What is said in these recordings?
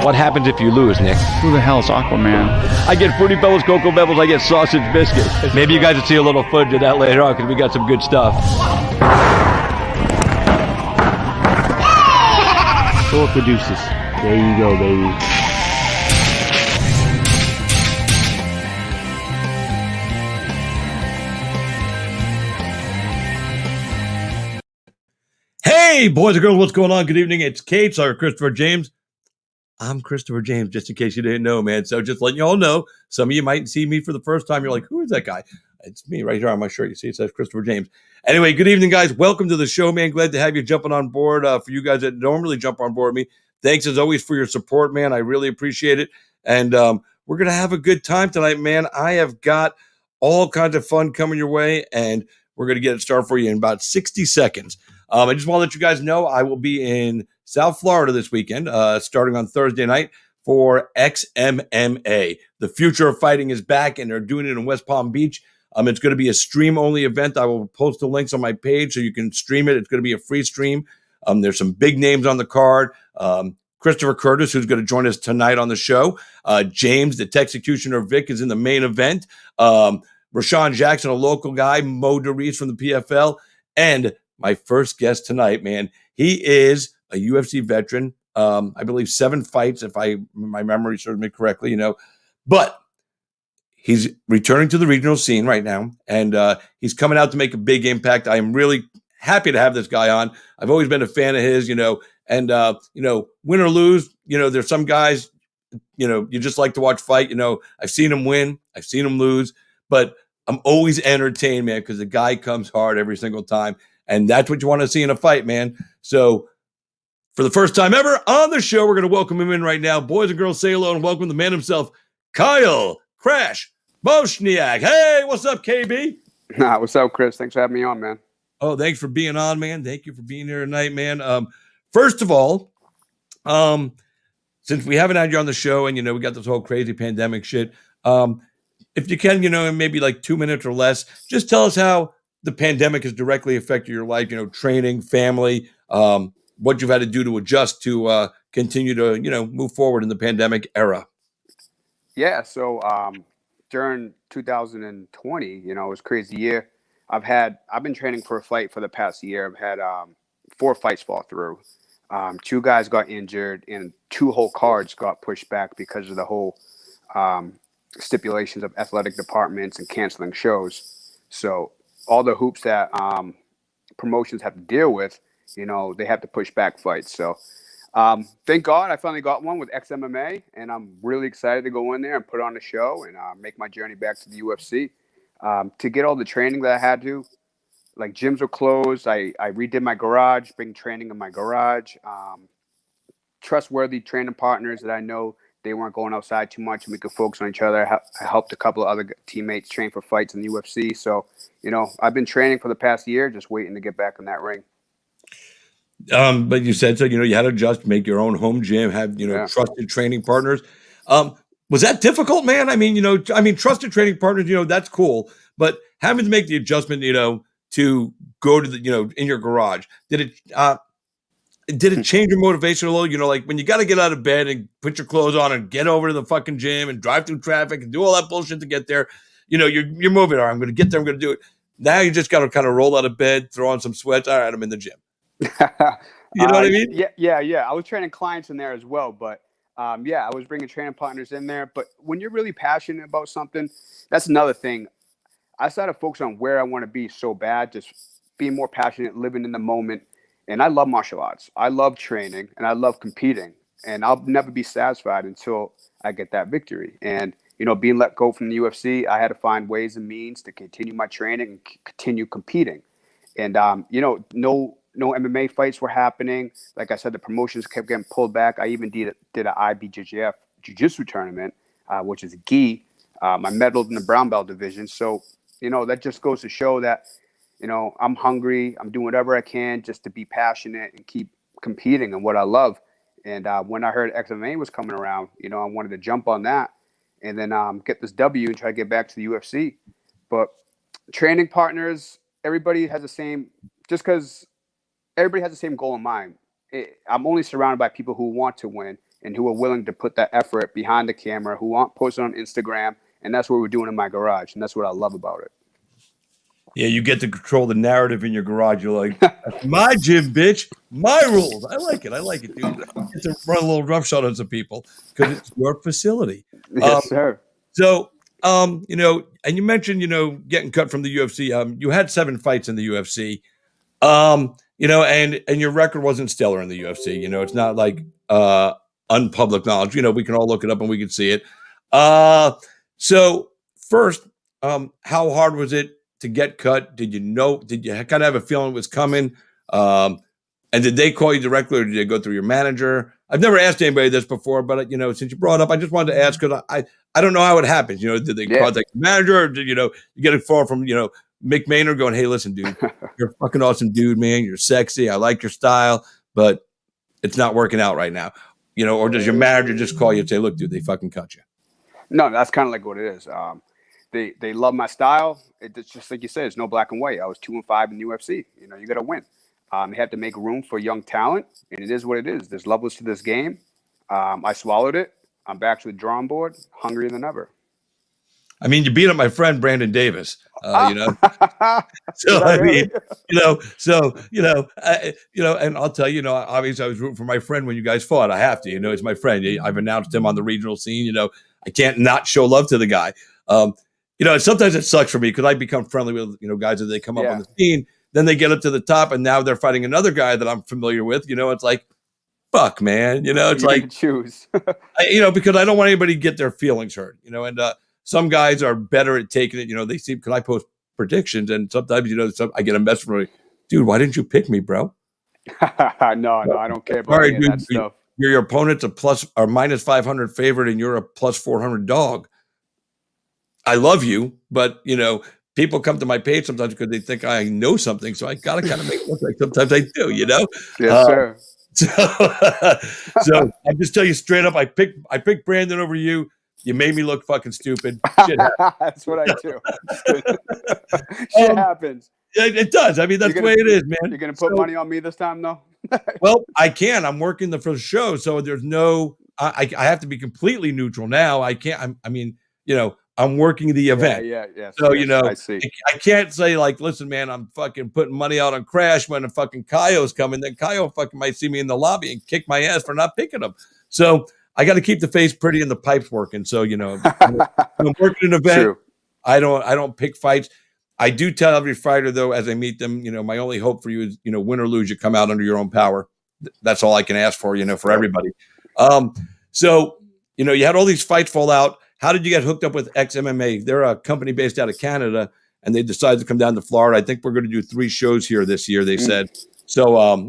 What happens if you lose, Nick? Who the hell is Aquaman? I get Fruity Pebbles, Cocoa Pebbles, I get sausage biscuits. Maybe you guys will see a little footage of that later on because we got some good stuff. Philip Caduceus. There you go, baby. Hey, boys and girls, what's going on? Good evening. It's Kate, sorry, Christopher James. I'm Christopher James, just in case you didn't know, man. So just letting you all know, some of you might see me for the first time. You're like, who is that guy? It's me right here on my shirt. You see, it says Christopher James. Anyway, good evening, guys. Welcome to the show, man. Glad to have you jumping on board. For you guys that normally jump on board with me, thanks as always for your support, man. I really appreciate it. And we're going to have a good time tonight, man. I have got all kinds of fun coming your way, and we're going to get it started for you in about 60 seconds. I just want to let you guys know I will be in South Florida this weekend, starting on Thursday night for XMMA. The Future of Fighting is back, and they're doing it in West Palm Beach. It's going to be a stream-only event. I will post the links on my page so you can stream it. It's going to be a free stream. There's some big names on the card. Christopher Curtis, who's going to join us tonight on the show. James, the Texecutioner Vic, is in the main event. Rashawn Jackson, a local guy. Mo DeReese from the PFL. And my first guest tonight, man, he is a UFC veteran. I believe 7 fights, if my memory serves me correctly, but he's returning to the regional scene right now, and he's coming out to make a big impact. I am really happy to have this guy on. I've always been a fan of his, and win or lose, there's some guys, you just like to watch fight. I've seen him win, I've seen him lose, but I'm always entertained, man, because the guy comes hard every single time. And that's what you want to see in a fight, man. So for the first time ever on the show, we're going to welcome him in right now. Boys and girls, say hello and welcome the man himself, Kyle Crash Bochniak. Hey, what's up, KB? What's up, Chris? Thanks for having me on, man. Oh, thanks for being on, man. Thank you for being here tonight, man. First of all, since we haven't had you on the show and, we got this whole crazy pandemic shit, if you can, in maybe like 2 minutes or less, just tell us how the pandemic has directly affected your life, training, family, what you've had to do to adjust to continue to, move forward in the pandemic era. Yeah. So during 2020, it was a crazy year. I've been training for a fight for the past year. I've had 4 fights fall through. 2 guys got injured and 2 whole cards got pushed back because of the whole stipulations of athletic departments and canceling shows. So all the hoops that promotions have to deal with, they have to push back fights. So thank God I finally got one with XMMA, and I'm really excited to go in there and put on the show and make my journey back to the UFC. To get all the training that I had to, like gyms were closed. I redid my garage, bring training in my garage. Trustworthy training partners that I know they weren't going outside too much and we could focus on each other. I helped a couple of other teammates train for fights in the UFC. So, I've been training for the past year, just waiting to get back in that ring. But you said so, you had to adjust, make your own home gym, have, trusted training partners. Was that difficult, man? Trusted training partners, that's cool. But having to make the adjustment, to go to the, in your garage, did it change your motivation a little? Like when you got to get out of bed and put your clothes on and get over to the fucking gym and drive through traffic and do all that bullshit to get there, you're moving. All right, I'm going to get there. I'm going to do it. Now you just got to kind of roll out of bed, throw on some sweats. All right, I'm in the gym. You know what I mean? Yeah. I was training clients in there as well, but I was bringing training partners in there. But when you're really passionate about something, that's another thing. I started to focus on where I want to be so bad, just being more passionate, living in the moment. And I love martial arts. I love training and I love competing. And I'll never be satisfied until I get that victory. And, being let go from the UFC, I had to find ways and means to continue my training and continue competing. And, no MMA fights were happening. Like I said, the promotions kept getting pulled back. I even did an IBJJF jiu-jitsu tournament, which is a gi. I medaled in the brown belt division. So, that just goes to show that, I'm hungry. I'm doing whatever I can just to be passionate and keep competing in what I love. And when I heard XMA was coming around, I wanted to jump on that and then get this W and try to get back to the UFC. But training partners, everybody has the same, just because everybody has the same goal in mind. I'm only surrounded by people who want to win and who are willing to put that effort behind the camera, who aren't posting on Instagram. And that's what we're doing in my garage. And that's what I love about it. Yeah, you get to control the narrative in your garage. You're like, that's my gym, bitch. My rules. I like it. I like it, dude. You get to run a little roughshod on some people because it's your facility. Yes, sir. So, and you mentioned, getting cut from the UFC. You had 7 fights in the UFC. And your record wasn't stellar in the UFC. It's not like unpublic knowledge. We can all look it up and we can see it. So first, how hard was it to get cut? Did you kind of have a feeling it was coming? And did they call you directly, or did they go through your manager? I've never asked anybody this before, but since you brought it up, I just wanted to ask because I don't know how it happens. Did they contact the manager, or did you get a call from Mick Maynard going, "Hey, listen, dude, you're a fucking awesome dude, man. You're sexy. I like your style, but it's not working out right now." Or does your manager just call you and say, "Look, dude, they fucking cut you"? No, that's kind of like what it is. They love my style. It's just like you said, it's no black and white. I was 2-5 in the UFC. You got to win. They have to make room for young talent, and it is what it is. There's levels to this game. I swallowed it. I'm back to the drawing board, hungrier than ever. I mean, you beat up my friend Brandon Davis, So I mean, and I'll tell you, obviously I was rooting for my friend when you guys fought. I have to, it's my friend. I've announced him on the regional scene. I can't not show love to the guy. And sometimes it sucks for me because I become friendly with guys as they come up on the scene. Then they get up to the top, and now they're fighting another guy that I'm familiar with. It's like, fuck, man. It's you like choose. Because I don't want anybody to get their feelings hurt. And some guys are better at taking it. They see because I post predictions, and sometimes I get a message from me, dude. Why didn't you pick me, bro? No, I don't care about any of that stuff. Your opponent's a plus or minus 500 favorite, and you're a plus 400 dog. I love you, but people come to my page sometimes because they think I know something, so I gotta kind of make it look like sometimes I do. Yes, sir. So I just tell you straight up, I picked Brandon over you. You made me look fucking stupid. Shit That's what I do. Shit happens. It does. I mean, that's the way it is, man. You're gonna put money on me this time, though? Well, I can. I'm working for the show, so there's no. I have to be completely neutral now. I can't. I'm working the event. Yeah. So, I see. I can't say like, listen, man, I'm fucking putting money out on Crash when the fucking Kaio's coming. Then Kaio fucking might see me in the lobby and kick my ass for not picking him. So I got to keep the face pretty and the pipes working. So, I'm working an event. True. I don't pick fights. I do tell every fighter though, as I meet them, my only hope for you is, win or lose, you come out under your own power. That's all I can ask for, for everybody. So, you had all these fights fall out. How did you get hooked up with XMMA? They're a company based out of Canada, and they decided to come down to Florida. I think we're going to do 3 shows here this year, they said. So,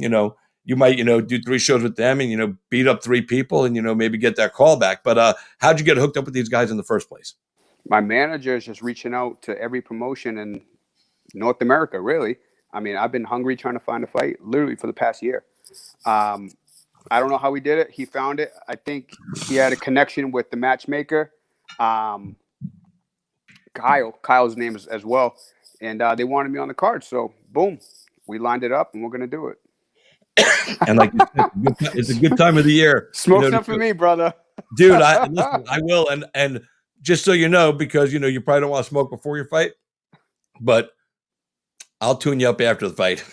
you might, do 3 shows with them and, beat up 3 people and, maybe get that call back. But how'd you get hooked up with these guys in the first place? My manager is just reaching out to every promotion in North America, really. I mean, I've been hungry trying to find a fight literally for the past year. I don't know how he did it. He found it. I think he had a connection with the matchmaker. Kyle's name is as well, and they wanted me on the card, so boom, we lined it up and we're gonna do it. And like you said, it's a good time of the year. Smoke some for me, brother. Dude, I will, and just so you know, because you probably don't want to smoke before your fight, but I'll tune you up after the fight.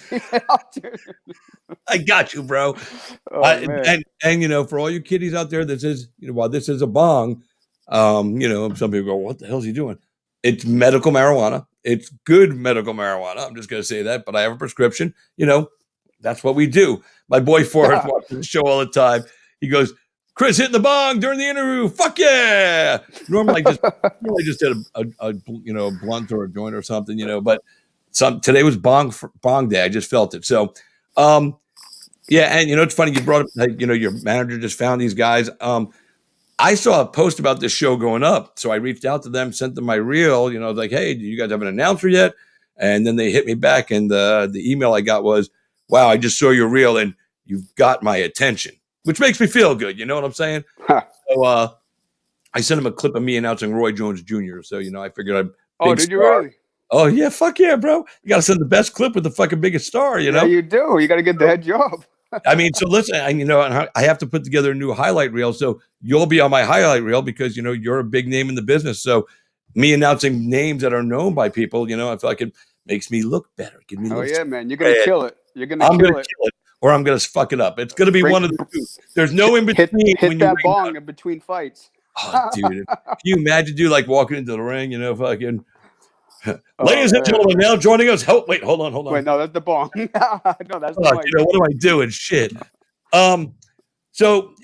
I got you, bro. And for all you kiddies out there, this is while this is a bong. Some people go, what the hell is he doing? It's medical marijuana. It's good medical marijuana. I'm just going to say that, but I have a prescription. That's what we do. My boy Forrest watches the show all the time. He goes, Chris hitting the bong during the interview. Fuck yeah. Normally I just did a blunt or a joint or something, but today was bong day. I just felt it. So, yeah. And it's funny. You brought up, your manager just found these guys. I saw a post about this show going up, so I reached out to them, sent them my reel. I was like, "Hey, do you guys have an announcer yet?" And then they hit me back, and the email I got was, "Wow, I just saw your reel, and you've got my attention," which makes me feel good. You know what I'm saying? So I sent him a clip of me announcing Roy Jones Jr. So I figured I'd. Oh, did you really? Oh yeah, fuck yeah, bro! You got to send the best clip with the fucking biggest star. Yeah, you do. You got to get the head job. I mean, so listen, and and I have to put together a new highlight reel. So you'll be on my highlight reel because you're a big name in the business. So me announcing names that are known by people, I feel like it makes me look better. Give me a Oh little. yeah, man, you're gonna kill it. You're gonna I'm gonna kill it. kill it, or I'm gonna fuck it up. It's gonna be one of the two. There's no in between Hit when you that ring bong out. in between fights. Oh, dude, can you imagine, dude, like walking into the ring, fucking. Oh Ladies and man. gentlemen, now joining us. Wait, hold on. Wait, no, that's the bong. No, that's the Fuck, mic. what am I doing? Shit. So,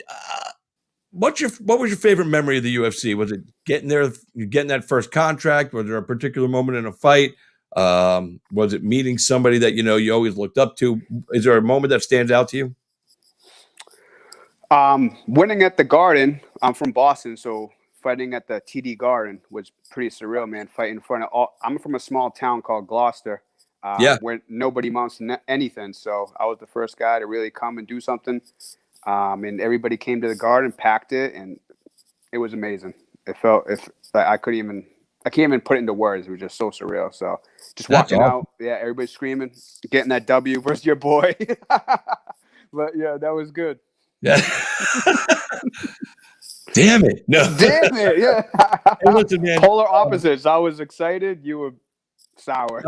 what was your favorite memory of the UFC? Was it getting there, getting that first contract? Was there a particular moment in a fight? Was it meeting somebody that you always looked up to? Is there a moment that stands out to you? Winning at the Garden. I'm from Boston, so fighting at the TD Garden was pretty surreal, man. Fighting in front of all. I'm from a small town called Gloucester, Yeah. where nobody mounts anything. So I was the first guy to really come and do something. And everybody came to the Garden, packed it, and it was amazing. It felt I can't even put it into words. It was just so surreal. So just That's walking awesome. out, yeah, everybody screaming, getting that W versus your boy. But yeah, that was good. Yeah. Damn it. No. Damn it. Yeah. Hey, listen, man. Polar opposites. I was excited. You were sour.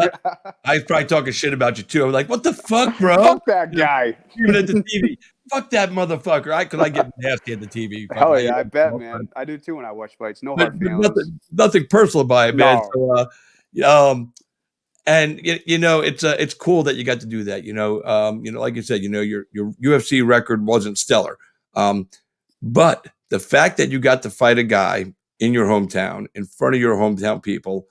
I was probably talking shit about you too. I'm like, what the fuck, bro? Fuck that guy. Even at the TV. Fuck that motherfucker. Because I get nasty at the TV. Hell yeah, I bet, man. I do too when I watch fights. No hard feelings. Nothing personal by it, man. No. So, and it's cool that you got to do that. Like you said, your UFC record wasn't stellar, but the fact that you got to fight a guy in your hometown, in front of your hometown people,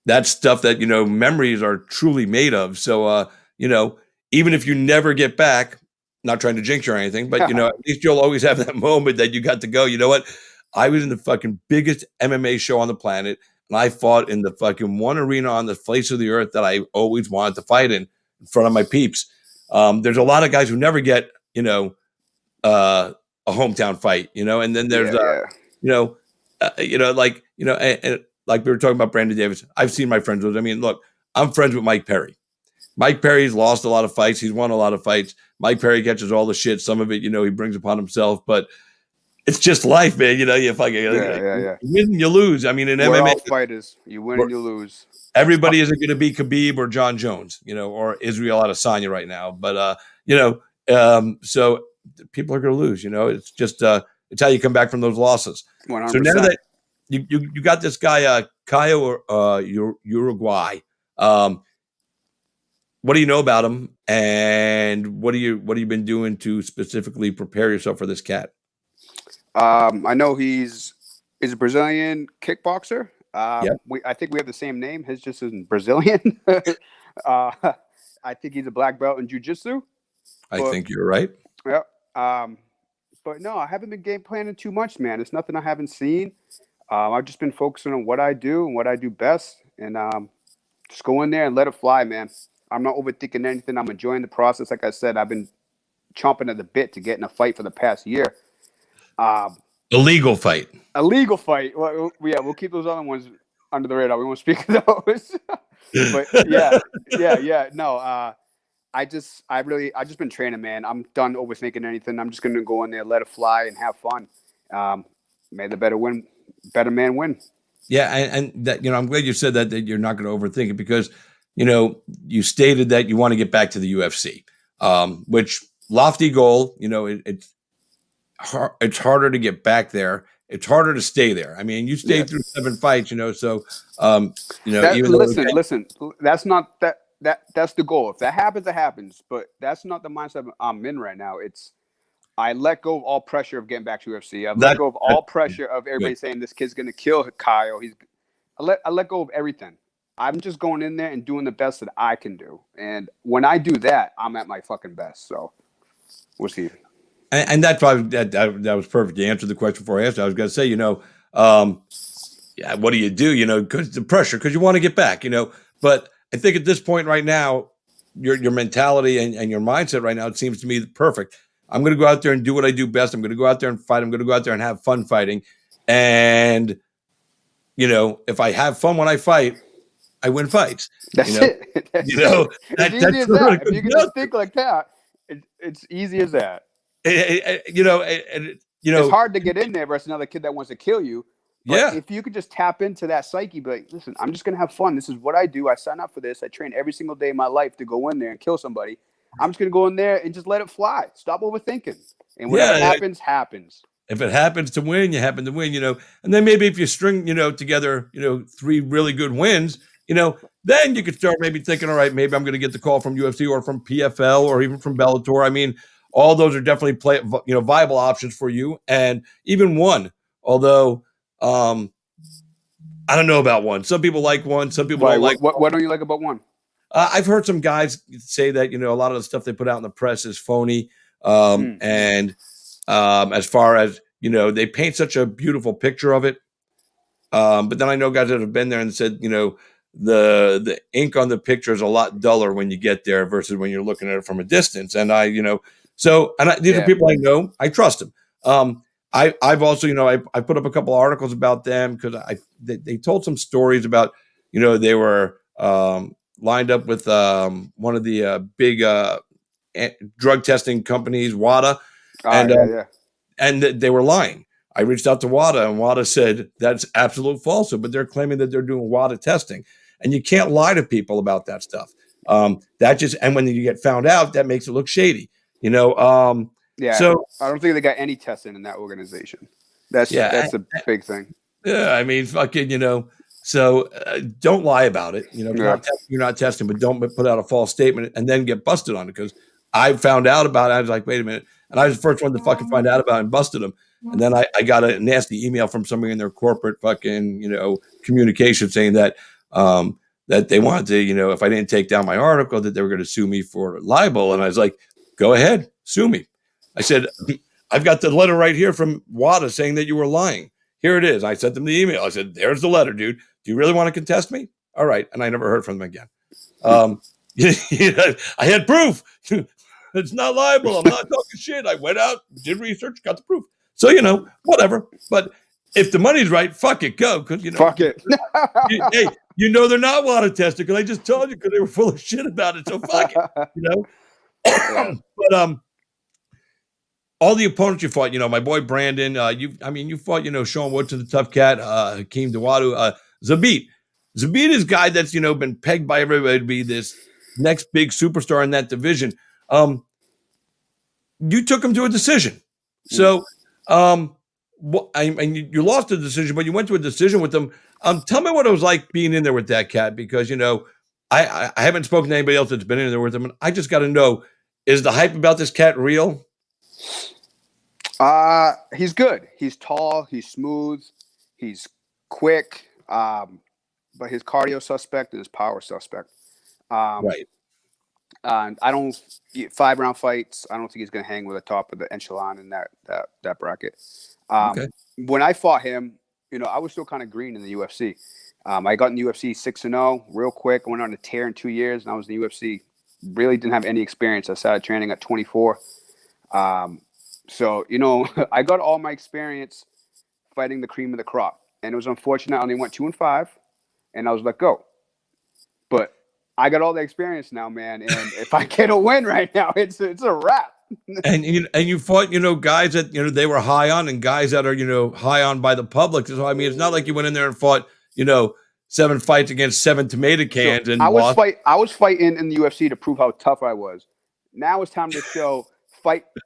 that's stuff that memories are truly made of. So, even if you never get back, not trying to jinx you or anything, but at least you'll always have that moment that you got to go. You know what? I was in the fucking biggest MMA show on the planet. And I fought in the fucking one arena on the face of the earth that I always wanted to fight in front of my peeps. There's a lot of guys who never get, a hometown fight, and then there's, and like we were talking about Brandon Davis. I've seen my friends with. I mean, look, I'm friends with Mike Perry. Mike Perry's lost a lot of fights. He's won a lot of fights. Mike Perry catches all the shit. Some of it, he brings upon himself, but it's just life, man. You fucking you win and you lose. I mean, in We're MMA, all fighters. You win and you lose. Everybody isn't going to be Khabib or John Jones, or Israel Adesanya right now. But so people are going to lose. It's just it's how you come back from those losses. 100%. So now that you got this guy Caio Uruguay, what do you know about him, and what have you been doing to specifically prepare yourself for this cat? I know he's a Brazilian kickboxer. Yep. I think we have the same name. His just isn't Brazilian. I think he's a black belt in jiu-jitsu. I think you're right. Yeah. But no, I haven't been game planning too much, man. It's nothing I haven't seen. I've just been focusing on what I do and what I do best, and just go in there and let it fly, man. I'm not overthinking anything. I'm enjoying the process. Like I said, I've been chomping at the bit to get in a fight for the past year. A legal fight. A legal fight. Well, yeah, we'll keep those other ones under the radar. We won't speak of those. But yeah. No, I've just been training, man. I'm done overthinking anything. I'm just gonna go in there, let it fly, and have fun. May the better man win. Yeah, and that I'm glad you said that you're not going to overthink it, because you stated that you want to get back to the UFC, which lofty goal. It's harder to get back there. It's harder to stay there. I mean, you stayed through 7 fights, so listen, that's not that's the goal. If that happens, it happens. But that's not the mindset I'm in right now. I let go of all pressure of getting back to UFC. I let go of all pressure of everybody saying this kid's gonna kill Kyle. I let go of everything. I'm just going in there and doing the best that I can do. And when I do that, I'm at my fucking best. So we'll see. And that's probably that was perfect. You answered the question before I asked. I was going to say, what do you do? Because the pressure, because you want to get back, But I think at this point right now, your mentality and your mindset right now, it seems to me perfect. I'm going to go out there and do what I do best. I'm going to go out there and fight. I'm going to go out there and have fun fighting. And, if I have fun when I fight, I win fights. That's it. That's easy as that. If you can just think like that. It's easy as that. It's hard to get in there versus another kid that wants to kill you. But yeah. if you could just tap into that psyche, be like, listen, I'm just gonna have fun. This is what I do. I sign up for this. I train every single day of my life to go in there and kill somebody. I'm just gonna go in there and just let it fly. Stop overthinking. And whatever happens, happens. If it happens to win, you happen to win, and then maybe if you string, together, 3 really good wins, then you could start maybe thinking, all right, maybe I'm going to get the call from UFC or from PFL or even from Bellator. I mean, all those are definitely viable options for you. And even one, although, I don't know about one. Some people like one, some people don't like what don't you like about one? I've heard some guys say that, a lot of the stuff they put out in the press is phony. And as far as, they paint such a beautiful picture of it. But then I know guys that have been there and said, the ink on the picture is a lot duller when you get there versus when you're looking at it from a distance. And these are people I know, I trust them. I've also, I put up a couple articles about them because they told some stories about, they were lined up with one of the big drug testing companies, WADA, and they were lying. I reached out to WADA, and WADA said that's absolute falsehood, but they're claiming that they're doing WADA testing, and you can't lie to people about that stuff. And when you get found out, that makes it look shady. So I don't think they got any testing in that organization. That's a big thing. Yeah, I mean, fucking, so don't lie about it. You're not testing, but don't put out a false statement and then get busted on it. Because I found out about it. I was like, wait a minute. And I was the first one to fucking find out about it and busted them. And then I got a nasty email from somebody in their corporate fucking, communication saying that that they wanted to, if I didn't take down my article, that they were going to sue me for libel. And I was like, go ahead, sue me. I said, I've got the letter right here from WADA saying that you were lying. Here it is. I sent them the email. I said, there's the letter, dude. Do you really want to contest me? All right. And I never heard from them again. I had proof. It's not liable. I'm not talking shit. I went out, did research, got the proof. So, whatever. But if the money's right, fuck it, go. Because, fuck it. Hey, they're not water tested because I just told you because they were full of shit about it. So fuck it, But all the opponents you fought, my boy Brandon, you fought, Sean Woodson, the tough cat, Hakeem Dawadu, Zabit. Zabit is a guy that's, been pegged by everybody to be this next big superstar in that division. You took him to a decision. So, you lost the decision, but you went to a decision with them. Tell me what it was like being in there with that cat, because, I haven't spoken to anybody else that's been in there with him. And I just got to know, is the hype about this cat real? He's good. He's tall. He's smooth. He's quick. But his cardio suspect and his power suspect. Right. And I don't 5-round fights. I don't think he's going to hang with the top of the echelon in that bracket. Okay. When I fought him, I was still kind of green in the UFC. I got in the UFC 6-0 real quick. I went on a tear in 2 years, and I was in the UFC. Really didn't have any experience. I started training at 24. So, I got all my experience fighting the cream of the crop. And it was unfortunate. I only went 2-5, and I was let go. But I got all the experience now, man. And if I get a win right now, it's a wrap. And you fought, guys that, they were high on, and guys that are, high on by the public. So, I mean, it's not like you went in there and fought, 7 fights against 7 tomato cans. And I was fighting in the UFC to prove how tough I was. Now it's time to show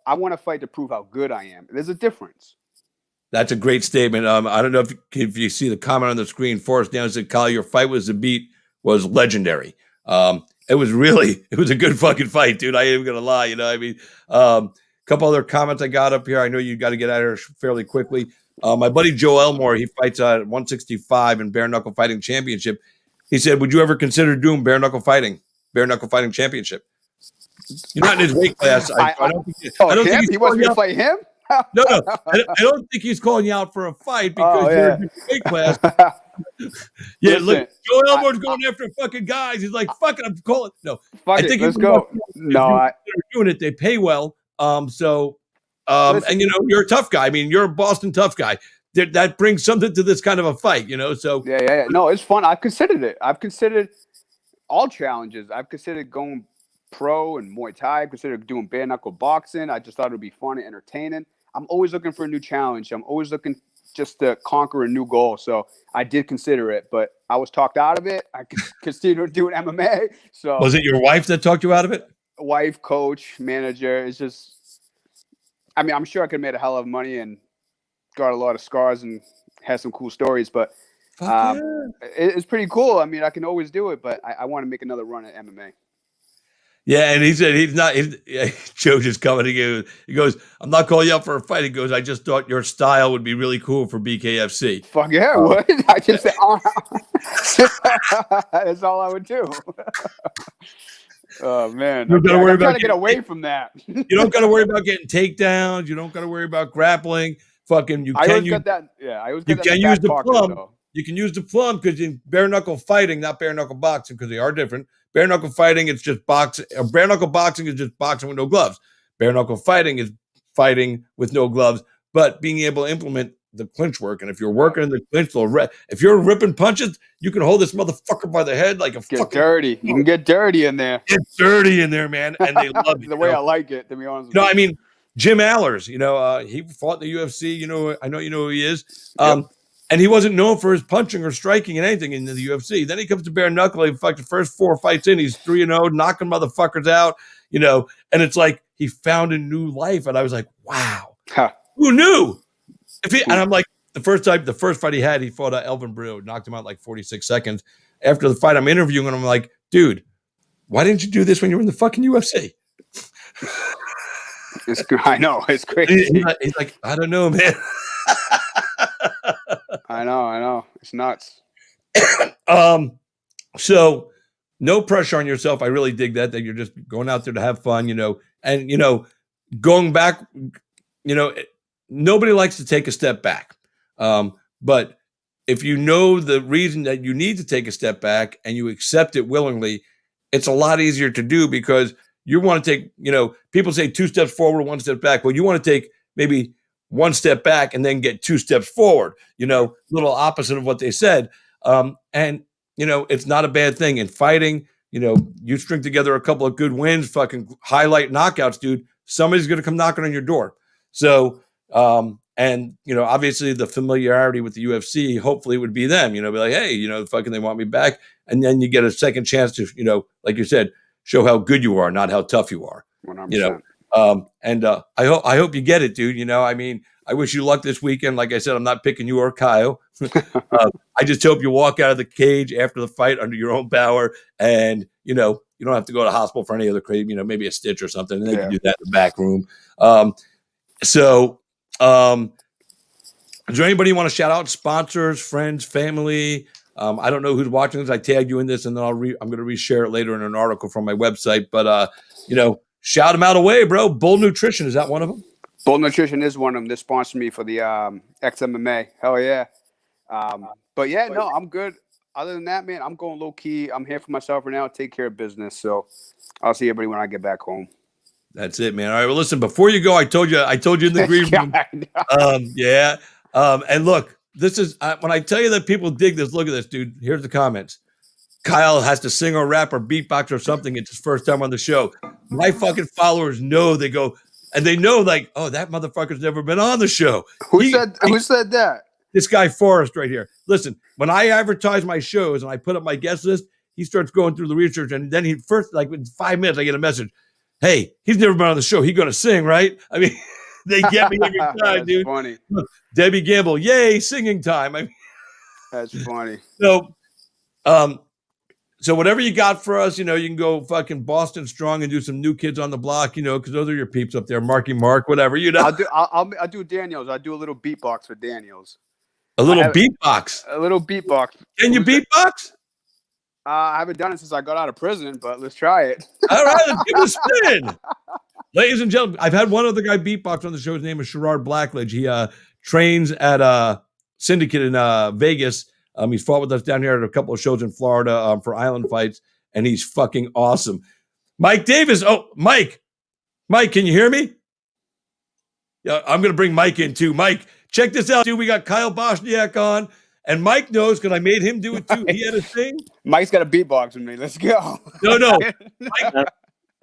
I want to fight to prove how good I am. There's a difference. That's a great statement. I don't know if you see the comment on the screen. Forrest Down said, Kyle, your fight with Zabit was legendary. It was a good fucking fight, dude. I ain't even gonna lie. A couple other comments I got up here. I know you got to get out of here fairly quickly. My buddy Joe Elmore, he fights at 165 in bare knuckle fighting championship. He said, would you ever consider doing bare knuckle fighting championship? You're not in his weight class. I don't think he wants me to fight him. No. I don't think he's calling you out for a fight because you're in his weight class. Yeah, listen, look, Joe Elmore's going after fucking guys. He's like, fuck it, I'm calling. No, fuck it, let's go. They're doing it. They pay well. And you're a tough guy. I mean, you're a Boston tough guy. That brings something to this kind of a fight, So yeah. No, it's fun. I've considered it. I've considered all challenges. I've considered going pro and Muay Thai. I considered doing bare knuckle boxing. I just thought it would be fun and entertaining. I'm always looking for a new challenge. I'm always looking just to conquer a new goal. So I did consider it, but I was talked out of it. I continued doing MMA. So Was it your wife that talked you out of it? wife, coach, manager. It's just, I mean, I'm sure I could have made a hell of money and got a lot of scars and had some cool stories, but it's pretty cool. I mean, I can always do it, but I want to make another run at MMA. Yeah, and he said he's not. Joe just coming. He goes, I'm not calling you up for a fight. He goes, I just thought your style would be really cool for BKFC. Fuck yeah, what? I just said, that's all I would do. Oh man, You don't gotta worry about trying to get away from that. You don't got to worry about getting takedowns. You don't got to worry about grappling. Fucking, you I can always use, got that. Yeah, I always you got that can in the use back the pocket, plum. though. You can use the plum because in bare knuckle fighting, not bare knuckle boxing, because they are different. Bare knuckle fighting, it's just boxing. Bare knuckle boxing is just boxing with no gloves. Bare knuckle fighting is fighting with no gloves, but being able to implement the clinch work. And if you're working in the clinch, if you're ripping punches, you can hold this motherfucker by the head like a Get fucking dirty. You can get dirty in there. Get dirty in there, man, and they love it. The way I like it, to be honest. I mean, Jim Allers, he fought in the UFC. I know you know who he is. And he wasn't known for his punching or striking and anything in the UFC. Then he comes to bare knuckle. He fucked the first 4 fights in. He's 3-0, knocking motherfuckers out. And it's like he found a new life. And I was like, wow, who knew? And I'm like, the first fight he had, he fought Elvin Brito, knocked him out like 46 seconds. After the fight, I'm interviewing him. I'm like, dude, why didn't you do this when you were in the fucking UFC? I know, it's crazy. He's like, I don't know, man. I know. It's nuts. So no pressure on yourself. I really dig that you're just going out there to have fun, and, going back, nobody likes to take a step back. But if you know the reason that you need to take a step back and you accept it willingly, it's a lot easier to do because you want to take, people say 2 steps forward, 1 step back. Well, you want to take maybe 1 step back and then get 2 steps forward, little opposite of what they said. And, it's not a bad thing in fighting. You string together a couple of good wins, fucking highlight knockouts, dude. Somebody's going to come knocking on your door. So, obviously the familiarity with the UFC, hopefully would be them, be like, hey, fucking they want me back. And then you get a second chance to, like you said, show how good you are, not how tough you are. 100%. I hope you get it, dude. I mean, I wish you luck this weekend. Like I said, I'm not picking you or Kyle. I just hope you walk out of the cage after the fight under your own power, and you don't have to go to the hospital for any other crazy, maybe a stitch or something, and they can do that in the back room. Is there anybody you want to shout out? Sponsors, friends, family? I don't know who's watching this. I tagged you in this, and then I'm going to reshare it later in an article from my website. But shout them out away, bro. Bull Nutrition, is that one of them? Bull Nutrition is one of them. They sponsored me for the XMMA. Hell yeah. But yeah, no, I'm good. Other than that, man, I'm going low key. I'm here for myself right now. Take care of business. So I'll see everybody when I get back home. That's it, man. All right. Well, listen, before you go, I told you in the green room. And look, this is when I tell you that people dig this. Look at this, dude. Here's the comments. Kyle has to sing or rap or beatbox or something. It's his first time on the show. My fucking followers know. They go and they know, like, oh, that motherfucker's never been on the show. Who said that? This guy Forrest right here. Listen, when I advertise my shows and I put up my guest list, he starts going through the research, and then he first, like in 5 minutes, I get a message. Hey, he's never been on the show. He's gonna sing, right? I mean, they get me every time, dude. Funny. Look, Debbie Gamble, yay, singing time. I mean, that's funny. So whatever you got for us, you can go fucking Boston strong and do some New Kids on the Block, because those are your peeps up there, Marky Mark, whatever, I'll do Daniels. I'll do a little beatbox for Daniels. A little beatbox. A little beatbox. Can you beatbox? I haven't done it since I got out of prison, but let's try it. All right, let's give it a spin. Ladies and gentlemen, I've had one other guy beatbox on the show. His name is Sherrard Blackledge. He trains at Syndicate in Vegas. He's fought with us down here at a couple of shows in Florida for Island Fights, and he's fucking awesome. Mike Davis. Oh, Mike, can you hear me? Yeah, I'm going to bring Mike in too. Mike, check this out, dude. We got Kyle Bochniak on, and Mike knows because I made him do it too. He had a thing. Mike's got a beatbox with me. Let's go. No.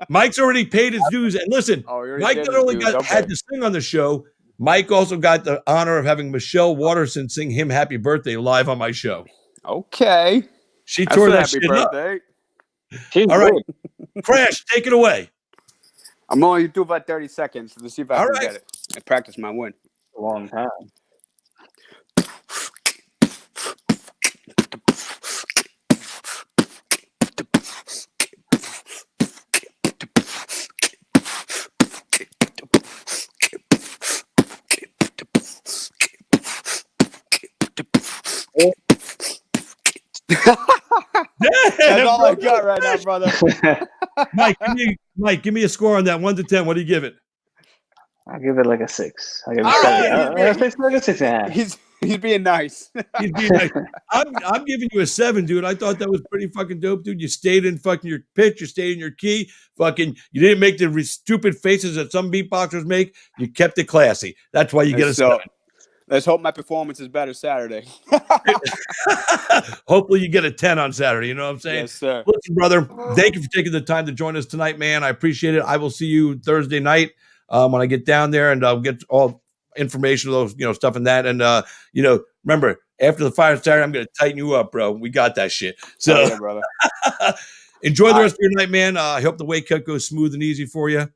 Mike's already paid his dues. And listen, Oh, he already Mike did not his only dues. had Okay. to sing on the show, Mike also got the honor of having Michelle Waterson sing him happy birthday live on my show. Okay. She That's tore a that happy shit up. birthday. She's All right, good. Crash, take it away. I'm only do about 30 seconds to see if I All can right. get it. I practice my win. A long time. That's all bro. I got right now, brother. Mike, give me a score on that 1 to 10. What do you give it? I'll give it like a 6. I'll give it All seven. right. Like a 6.5. He's being nice. He's being nice. I'm giving you a 7, dude. I thought that was pretty fucking dope, dude. You stayed in fucking your pitch. You stayed in your key. Fucking, you didn't make the stupid faces that some beatboxers make. You kept it classy. That's why you get a 7. Let's hope my performance is better Saturday. Hopefully you get a 10 on Saturday. You know what I'm saying? Yes, sir. Listen, brother, thank you for taking the time to join us tonight, man. I appreciate it. I will see you Thursday night when I get down there, and I'll get all information of those, stuff and that. And, remember, after the fire Saturday, I'm going to tighten you up, bro. We got that shit. So, yeah, brother. Enjoy the rest of your night, man. I hope the weight cut goes smooth and easy for you.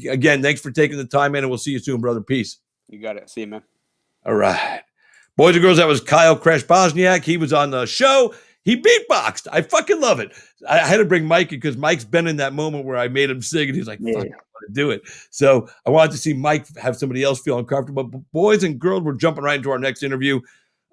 Again, thanks for taking the time, man, and we'll see you soon, brother. Peace. You got it. See you, man. All right. Boys and girls, that was Kyle Crash Bochniak. He was on the show. He beatboxed. I fucking love it. I had to bring Mike in because Mike's been in that moment where I made him sing, and he's like, fuck, I want to do it. So I wanted to see Mike have somebody else feel uncomfortable. But boys and girls, we're jumping right into our next interview.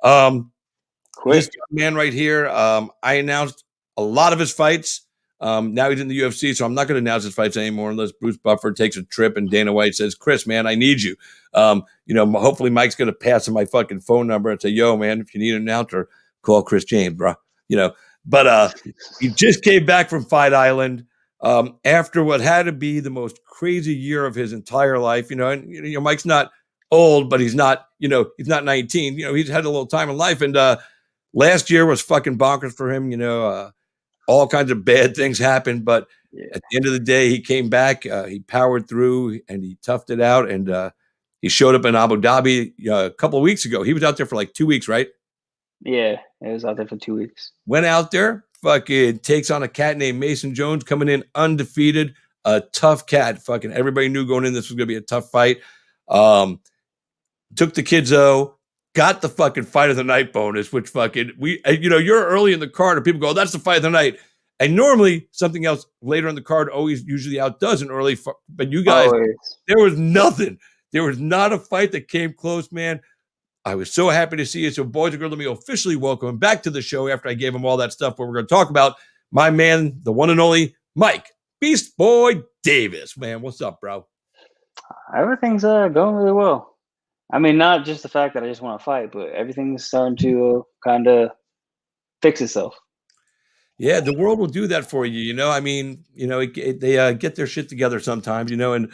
This man right here, I announced a lot of his fights. Now he's in the UFC, so I'm not going to announce his fights anymore unless Bruce Buffer takes a trip and Dana White says, Chris, man, I need you. Hopefully Mike's going to pass him my fucking phone number and say, yo, man, if you need an announcer, call Chris James, bro. But he just came back from Fight Island after what had to be the most crazy year of his entire life. Mike's not old, but he's not 19. He's had a little time in life. And last year was fucking bonkers for him. All kinds of bad things happened, but at the end of the day, he came back. He powered through and he toughed it out. And he showed up in Abu Dhabi a couple of weeks ago. He was out there for like 2 weeks, right? Yeah, he was out there for 2 weeks. Went out there, fucking takes on a cat named Mason Jones, coming in undefeated, a tough cat. Fucking everybody knew going in this was going to be a tough fight. Took the Kidzo. Got the fucking fight of the night bonus, which fucking you're early in the card and people go, oh, that's the fight of the night. And normally something else later in the card always usually outdoes an early fight. But you guys, there was nothing. There was not a fight that came close, man. I was so happy to see you. So boys and girls, let me officially welcome him back to the show after I gave him all that stuff what we're going to talk about. My man, the one and only Mike Beast Boy Davis. Man, what's up, bro? Everything's going really well. I mean, not just the fact that I just want to fight, but everything's starting to kind of fix itself. Yeah, the world will do that for you. I mean, they get their shit together sometimes, and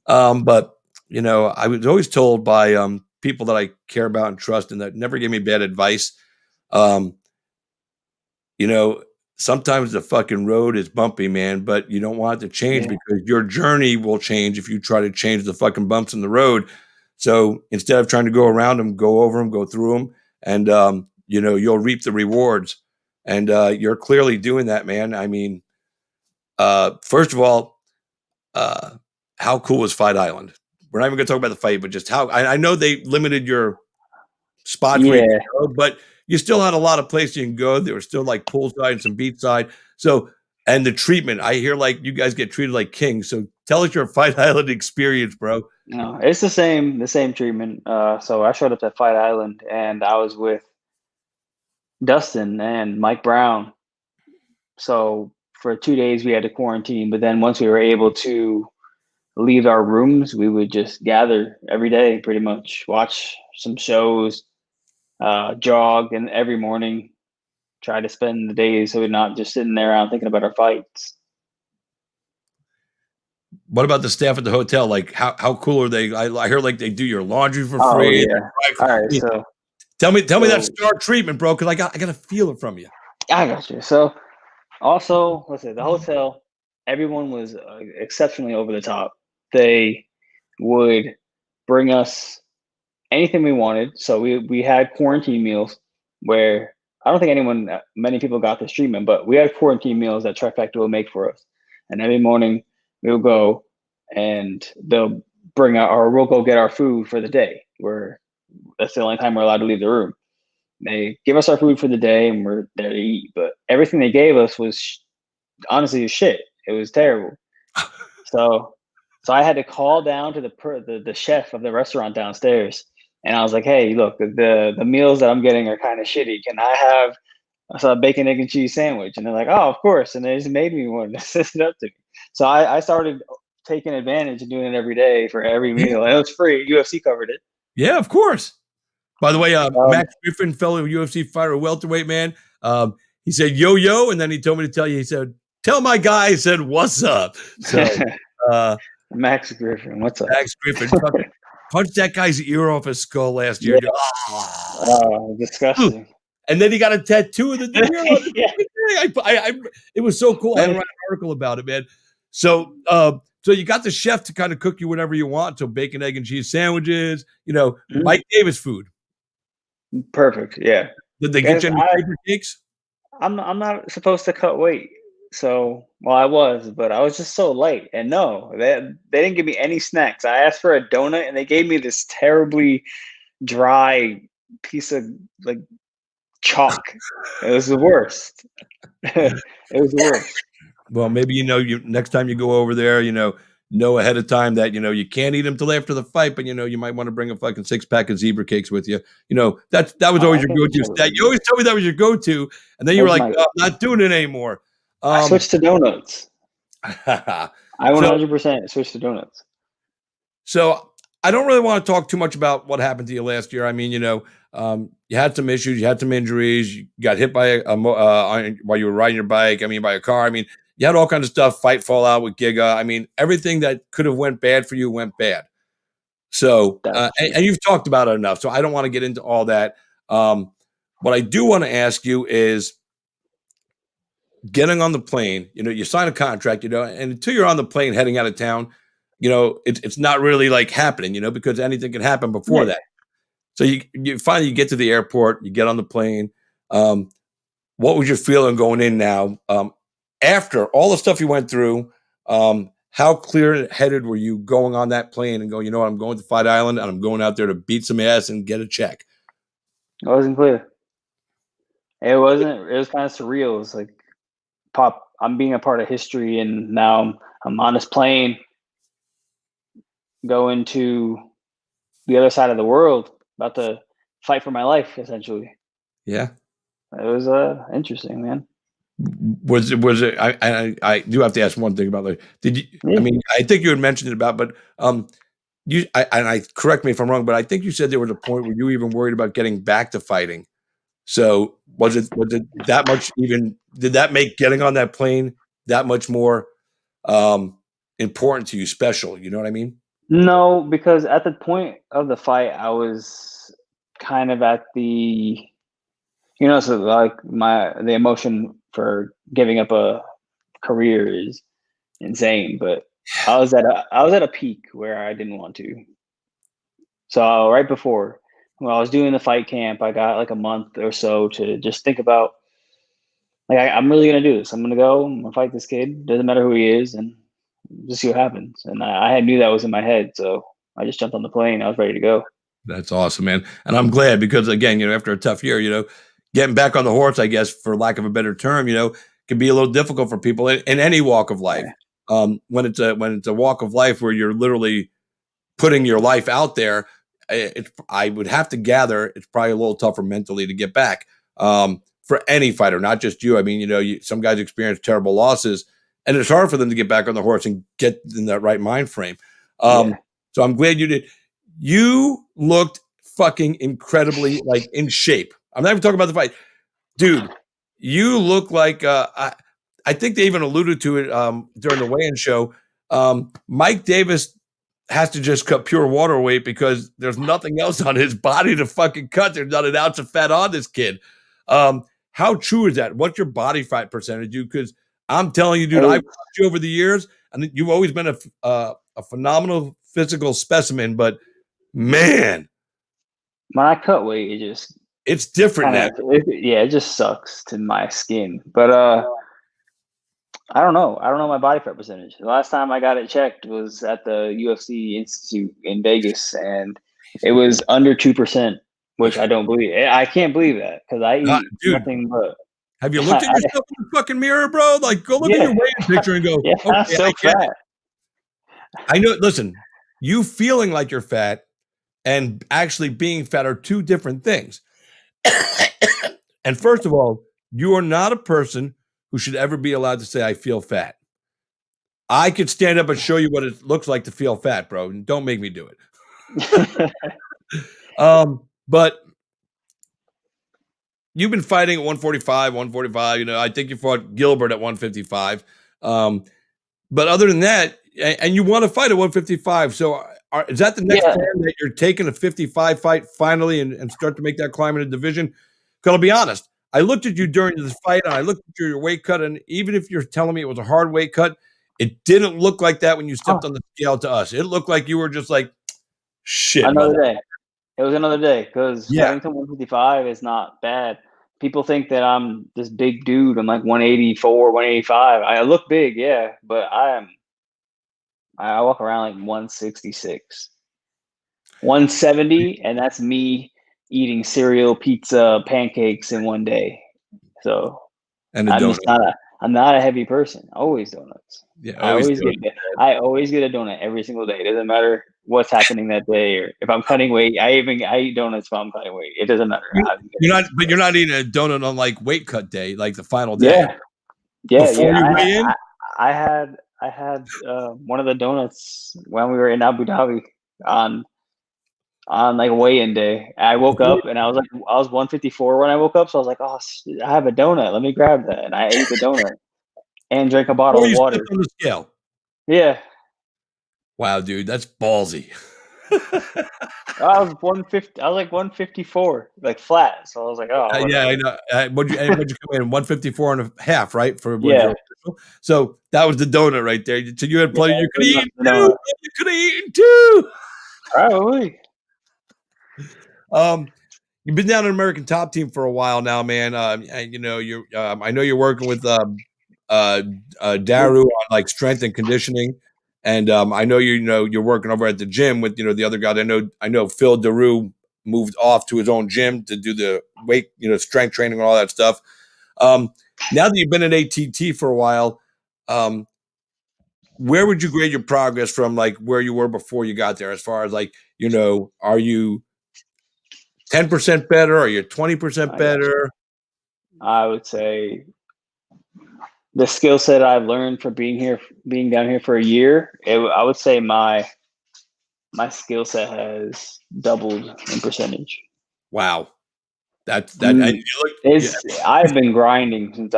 but I was always told by people that I care about and trust and that never gave me bad advice. Sometimes the fucking road is bumpy, man, but you don't want it to change because your journey will change if you try to change the fucking bumps in the road. So instead of trying to go around them, go over them, go through them, and you'll reap the rewards. And you're clearly doing that, man. I mean, first of all, how cool was Fight Island? We're not even going to talk about the fight, but just how I know they limited your spots where you can go, but you still had a lot of places you can go. There were still like poolside and some beachside. So, and the treatment, I hear like you guys get treated like kings. So tell us your Fight Island experience, bro. No, it's the same treatment. So I showed up at Fight Island and I was with Dustin and Mike Brown. So for 2 days we had to quarantine, but then once we were able to leave our rooms, we would just gather every day, pretty much watch some shows, jog, and every morning try to spend the days so we're not just sitting there around thinking about our fights. What about the staff at the hotel? Like, how cool are they? I hear like they do your laundry for free. Yeah. All right, so tell me that star treatment, bro, because I got to feel it from you. I got you. So also, let's say the hotel, everyone was exceptionally over the top. They would bring us anything we wanted. So we had quarantine meals where I don't think many people got this treatment, but we had quarantine meals that Trifecta will make for us. And every morning we'll go and they'll bring out, or we'll go get our food for the day. That's the only time we're allowed to leave the room. They give us our food for the day and we're there to eat. But everything they gave us was honestly shit. It was terrible. So I had to call down to the chef of the restaurant downstairs, and I was like, "Hey, look, the meals that I'm getting are kind of shitty. Can I have a bacon, egg, and cheese sandwich?" And they're like, "Oh, of course." And they just made me one. They sent it up to me. So I started taking advantage and doing it every day for every meal, and it was free. UFC covered it. Yeah, of course. By the way, Max Griffin, fellow UFC fighter, welterweight man, he said, yo, yo. And then he told me to tell you, he said, tell my guy, he said, what's up? So, Max Griffin, what's up? Max Griffin punched that guy's ear off his skull last year. Yeah. Oh, disgusting. And then he got a tattoo of the yeah. It was so cool. I had to write an article about it, man. So, so you got the chef to kind of cook you whatever you want. So bacon, egg, and cheese sandwiches, Mike Davis food. Perfect. Yeah. Did they get you any paper cakes? I'm not supposed to cut weight. So, well, I was, but I was just so light. And no, they didn't give me any snacks. I asked for a donut and they gave me this terribly dry piece of like chalk. It was the worst. It was the worst. Well, maybe you next time you go over there, know ahead of time that you can't eat them till after the fight, but you might want to bring a fucking 6-pack of zebra cakes with you. That was always your go-to. That you always told me that was your go-to, and then you were like, "Oh, I'm not doing it anymore." I switched to donuts. I 100% switched to donuts. So I don't really want to talk too much about what happened to you last year. I mean, you had some issues, you had some injuries, you got hit by while you were riding your bike. I mean, by a car. I mean, you had all kinds of stuff, fight, fall out with Giga. I mean, everything that could have went bad for you went bad. So, and you've talked about it enough, so I don't want to get into all that. What I do want to ask you is getting on the plane, you sign a contract, and until you're on the plane heading out of town, it's not really like happening, because anything can happen before that. So you finally get to the airport, you get on the plane. What was your feeling going in now? After all the stuff you went through, how clear-headed were you going on that plane and going, I'm going to Fight Island and I'm going out there to beat some ass and get a check? I wasn't clear. It was kind of surreal. It was like, I'm being a part of history, and now I'm on this plane going to the other side of the world, about to fight for my life, essentially. Yeah. It was interesting, man. Was it? I do have to ask one thing about like. Did you? Yeah. I mean, I think you had mentioned it about, but I correct me if I'm wrong, but I think you said there was a point where you were even worried about getting back to fighting. So was it that much? Even did that make getting on that plane that much more important to you? Special, you know what I mean? No, because at the point of the fight, I was kind of at the, so like the emotion for giving up a career is insane, but I was at a peak where I didn't want to. So right before, when I was doing the fight camp, I got like a month or so to just think about, like, I'm really gonna do this. I'm gonna fight this kid. Doesn't matter who he is, and just see what happens. And I knew that was in my head, so I just jumped on the plane. I was ready to go. That's awesome, man. And I'm glad because, again, after a tough year, getting back on the horse, I guess, for lack of a better term, can be a little difficult for people in any walk of life. When it's a walk of life where you're literally putting your life out there, I would have to gather it's probably a little tougher mentally to get back for any fighter, not just you. I mean, some guys experience terrible losses, and it's hard for them to get back on the horse and get in that right mind frame. So I'm glad you did. You looked fucking incredibly like in shape. I'm not even talking about the fight, dude. You look like I think they even alluded to it during the weigh-in show. Mike Davis has to just cut pure water weight because there's nothing else on his body to fucking cut. There's not an ounce of fat on this kid. How true is that? What's your body fat percentage, dude? Because I'm telling you, dude, Hey, I've watched you over the years, and you've always been a phenomenal physical specimen. But man, when I cut weight, it just it's different now. it just sucks to my skin. But I don't know. I don't know my body fat percentage. The last time I got it checked was at the UFC Institute in Vegas, and it was under 2%, which I don't believe. I can't believe that because I eat Dude, nothing but. have you looked at yourself in the fucking mirror, bro? Like, go look at your Yeah, weighing picture and go, yeah, I'm okay, so I get it. fat. I know. Listen, you feeling like you're fat and actually being fat are two different things. And first of all, you are not a person who should ever be allowed to say, I feel fat. I could stand up and show you what it looks like to feel fat, bro. Don't make me do it. But you've been fighting at 145, 145. You know, I think you fought Gilbert at 155. But other than that, and you want to fight at 155. So is that the next Yeah, plan, that you're taking a 55 fight finally and start to make that climb in the division? Because I'll be honest, I looked at you during this fight and I looked at your weight cut. And even if you're telling me it was a hard weight cut, it didn't look like that when you stepped on the scale to us. It looked like you were just like, shit, another brother. day. It was another day because Yeah. cutting to 155 is not bad. People think that I'm this big dude. I'm like 184, 185. I look big, yeah, but I walk around like 166, 170, and that's me eating cereal, pizza, pancakes in one day. So And a I'm donut. just I'm not a heavy person. Always donuts. Yeah, I always get a donut every single day. It doesn't matter what's happening that day, or if I'm cutting weight. I eat donuts while I'm cutting weight. It doesn't matter. You're not eating a donut on like weight cut day, like the final day. Yeah, yeah, Before yeah. you weigh in? I had one of the donuts when we were in Abu Dhabi on like weigh-in day. I woke up and I was 154 when I woke up, so I was like, oh, I have a donut. Let me grab that, and I ate the donut and drank a bottle Before of you water. stepped on the scale. Yeah, Wow, dude, that's ballsy. I was 150. I was like 154, like flat. So I was like, oh, Yeah, I know. What'd you come in? 154 and a half, right? For yeah, your official? So that was the donut right there. So you had plenty. yeah, You could have eaten the two. donut. You could have eaten two. Probably. You've been down in American Top Team for a while now, man. And, you know, you're. I know you're working with Daru on like strength and conditioning, and I know you're working over at the gym with the other guy. I know Phil Daru moved off to his own gym to do the weight, strength training and all that stuff. Now that you've been at ATT for a while, where would you grade your progress from like where you were before you got there? As far as like, are you 10% better? Are you 20% better? I would say the skill set I've learned from being down here for a year, I would say my skill set has doubled in percentage. Wow. And you look, I've been grinding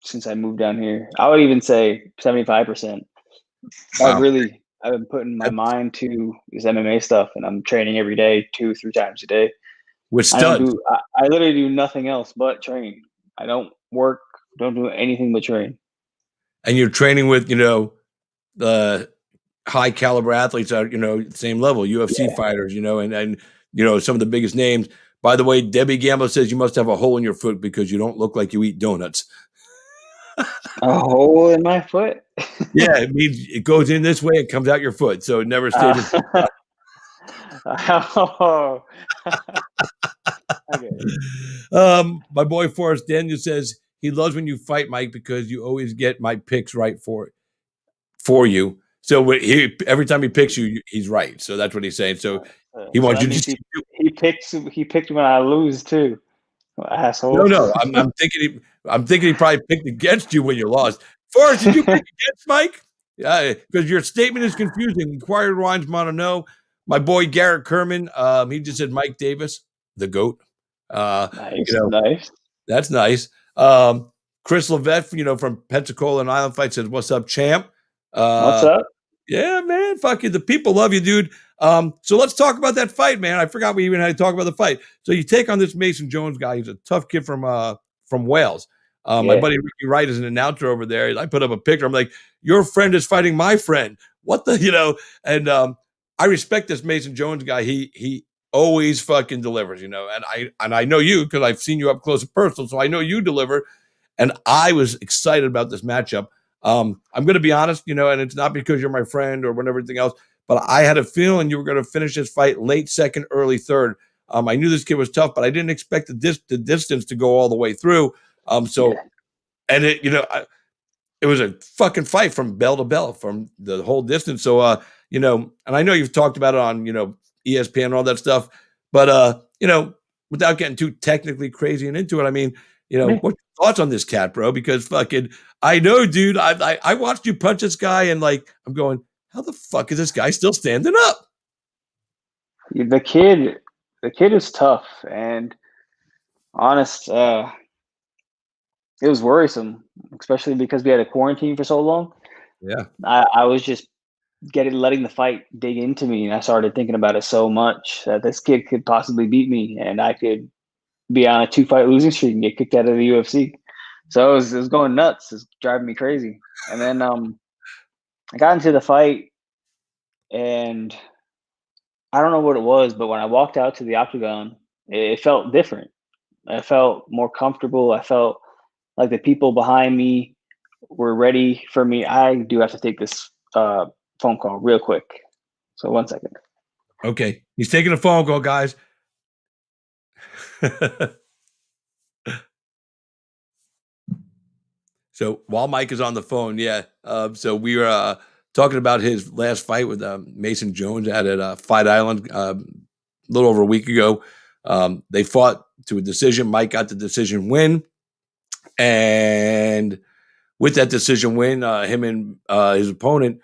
since I moved down here. I would even say 75%. wow. I've been putting my mind to this MMA stuff, and I'm training every day, 2-3 times a day. With studs. I literally do nothing else but train. I don't work, don't do anything but train. And you're training with, the high caliber athletes at, same level, UFC fighters, and some of the biggest names. By the way, Debbie Gamble says you must have a hole in your foot because you don't look like you eat donuts. A hole in my foot? Yeah, it means it goes in this way and comes out your foot, so it never stays. Oh. Okay. My boy Forrest Daniel says he loves when you fight, Mike, because you always get my picks right for you. So every time he picks you, he's right. So that's what he's saying. So he wants you to. He picked when I lose too. Asshole. No. I'm thinking he probably picked against you when you lost. Forrest, did you pick against Mike? Yeah, because your statement is confusing. Inquiry Ryan's want to know. My boy Garrett Kerman, he just said Mike Davis, the GOAT. Nice. That's nice. Chris Levette, from Pensacola and Island Fight says, "What's up, champ?" What's up? Yeah, man. Fuck you. The people love you, dude. So let's talk about that fight, man. I forgot we even had to talk about the fight. So you take on this Mason Jones guy. He's a tough kid from Wales. My buddy Ricky Wright is an announcer over there. I put up a picture. I'm like, your friend is fighting my friend. What the, And I respect this Mason Jones guy. He always fucking delivers, and I know you because I've seen you up close and personal, so I know you deliver. And I was excited about this matchup. I'm going to be honest, and it's not because you're my friend or everything else, but I had a feeling you were going to finish this fight late second, early third. I knew this kid was tough, but I didn't expect the distance to go all the way through. And it was a fucking fight from bell to bell from the whole distance. So, and I know you've talked about it on, ESPN and all that stuff, but, without getting too technically crazy and into it, I mean, what's your thoughts on this cat, bro? Because fucking, I know, dude, I watched you punch this guy and I'm going, how the fuck is this guy still standing up? The kid is tough and honest. It was worrisome, especially because we had a quarantine for so long. Yeah. I was just letting the fight dig into me, and I started thinking about it so much that this kid could possibly beat me, and I could be on a 2-fight losing streak and get kicked out of the UFC. So it was going nuts. It was driving me crazy. And then I got into the fight, and I don't know what it was, but when I walked out to the octagon, it felt different. I felt more comfortable. I felt like the people behind me were ready for me. I do have to take this phone call real quick. So 1 second. Okay. He's taking a phone call, guys. So while Mike is on the phone, so we were talking about his last fight with Mason Jones out at Fight Island a little over a week ago. They fought to a decision. Mike got the decision win. And with that decision win, him and his opponent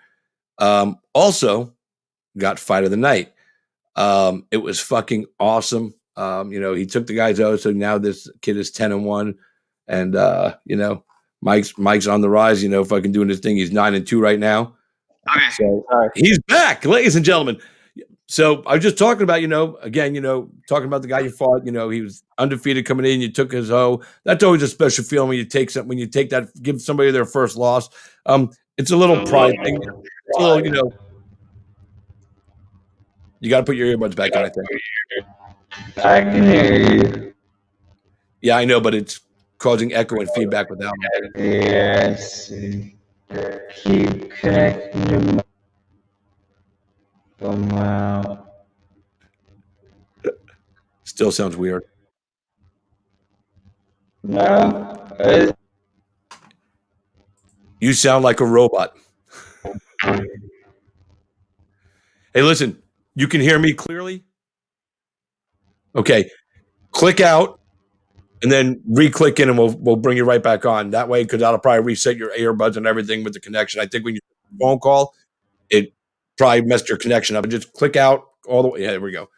also got fight of the night. It was fucking awesome. He took the guys out, so now this kid is 10-1, and Mike's on the rise. Fucking doing his thing. He's 9-2 right now. Okay, so he's back, ladies and gentlemen. So I was just talking about, talking about the guy you fought. He was undefeated coming in. You took his hoe. That's always a special feeling when you take something. When you take that, give somebody their first loss. It's a little pride thing. It's a little, You got to put your earbuds back in, I think. I can hear you. Yeah, I know, but it's causing echo and feedback without me. Yes. Keep connecting. Wow. Still sounds weird. No. You sound like a robot. Hey, listen, you can hear me clearly? Okay. Click out and then re-click in and we'll bring you right back on. That way, because that'll probably reset your earbuds and everything with the connection. I think when you phone call, it probably messed your connection up. And just click out all the way. Yeah, there we go.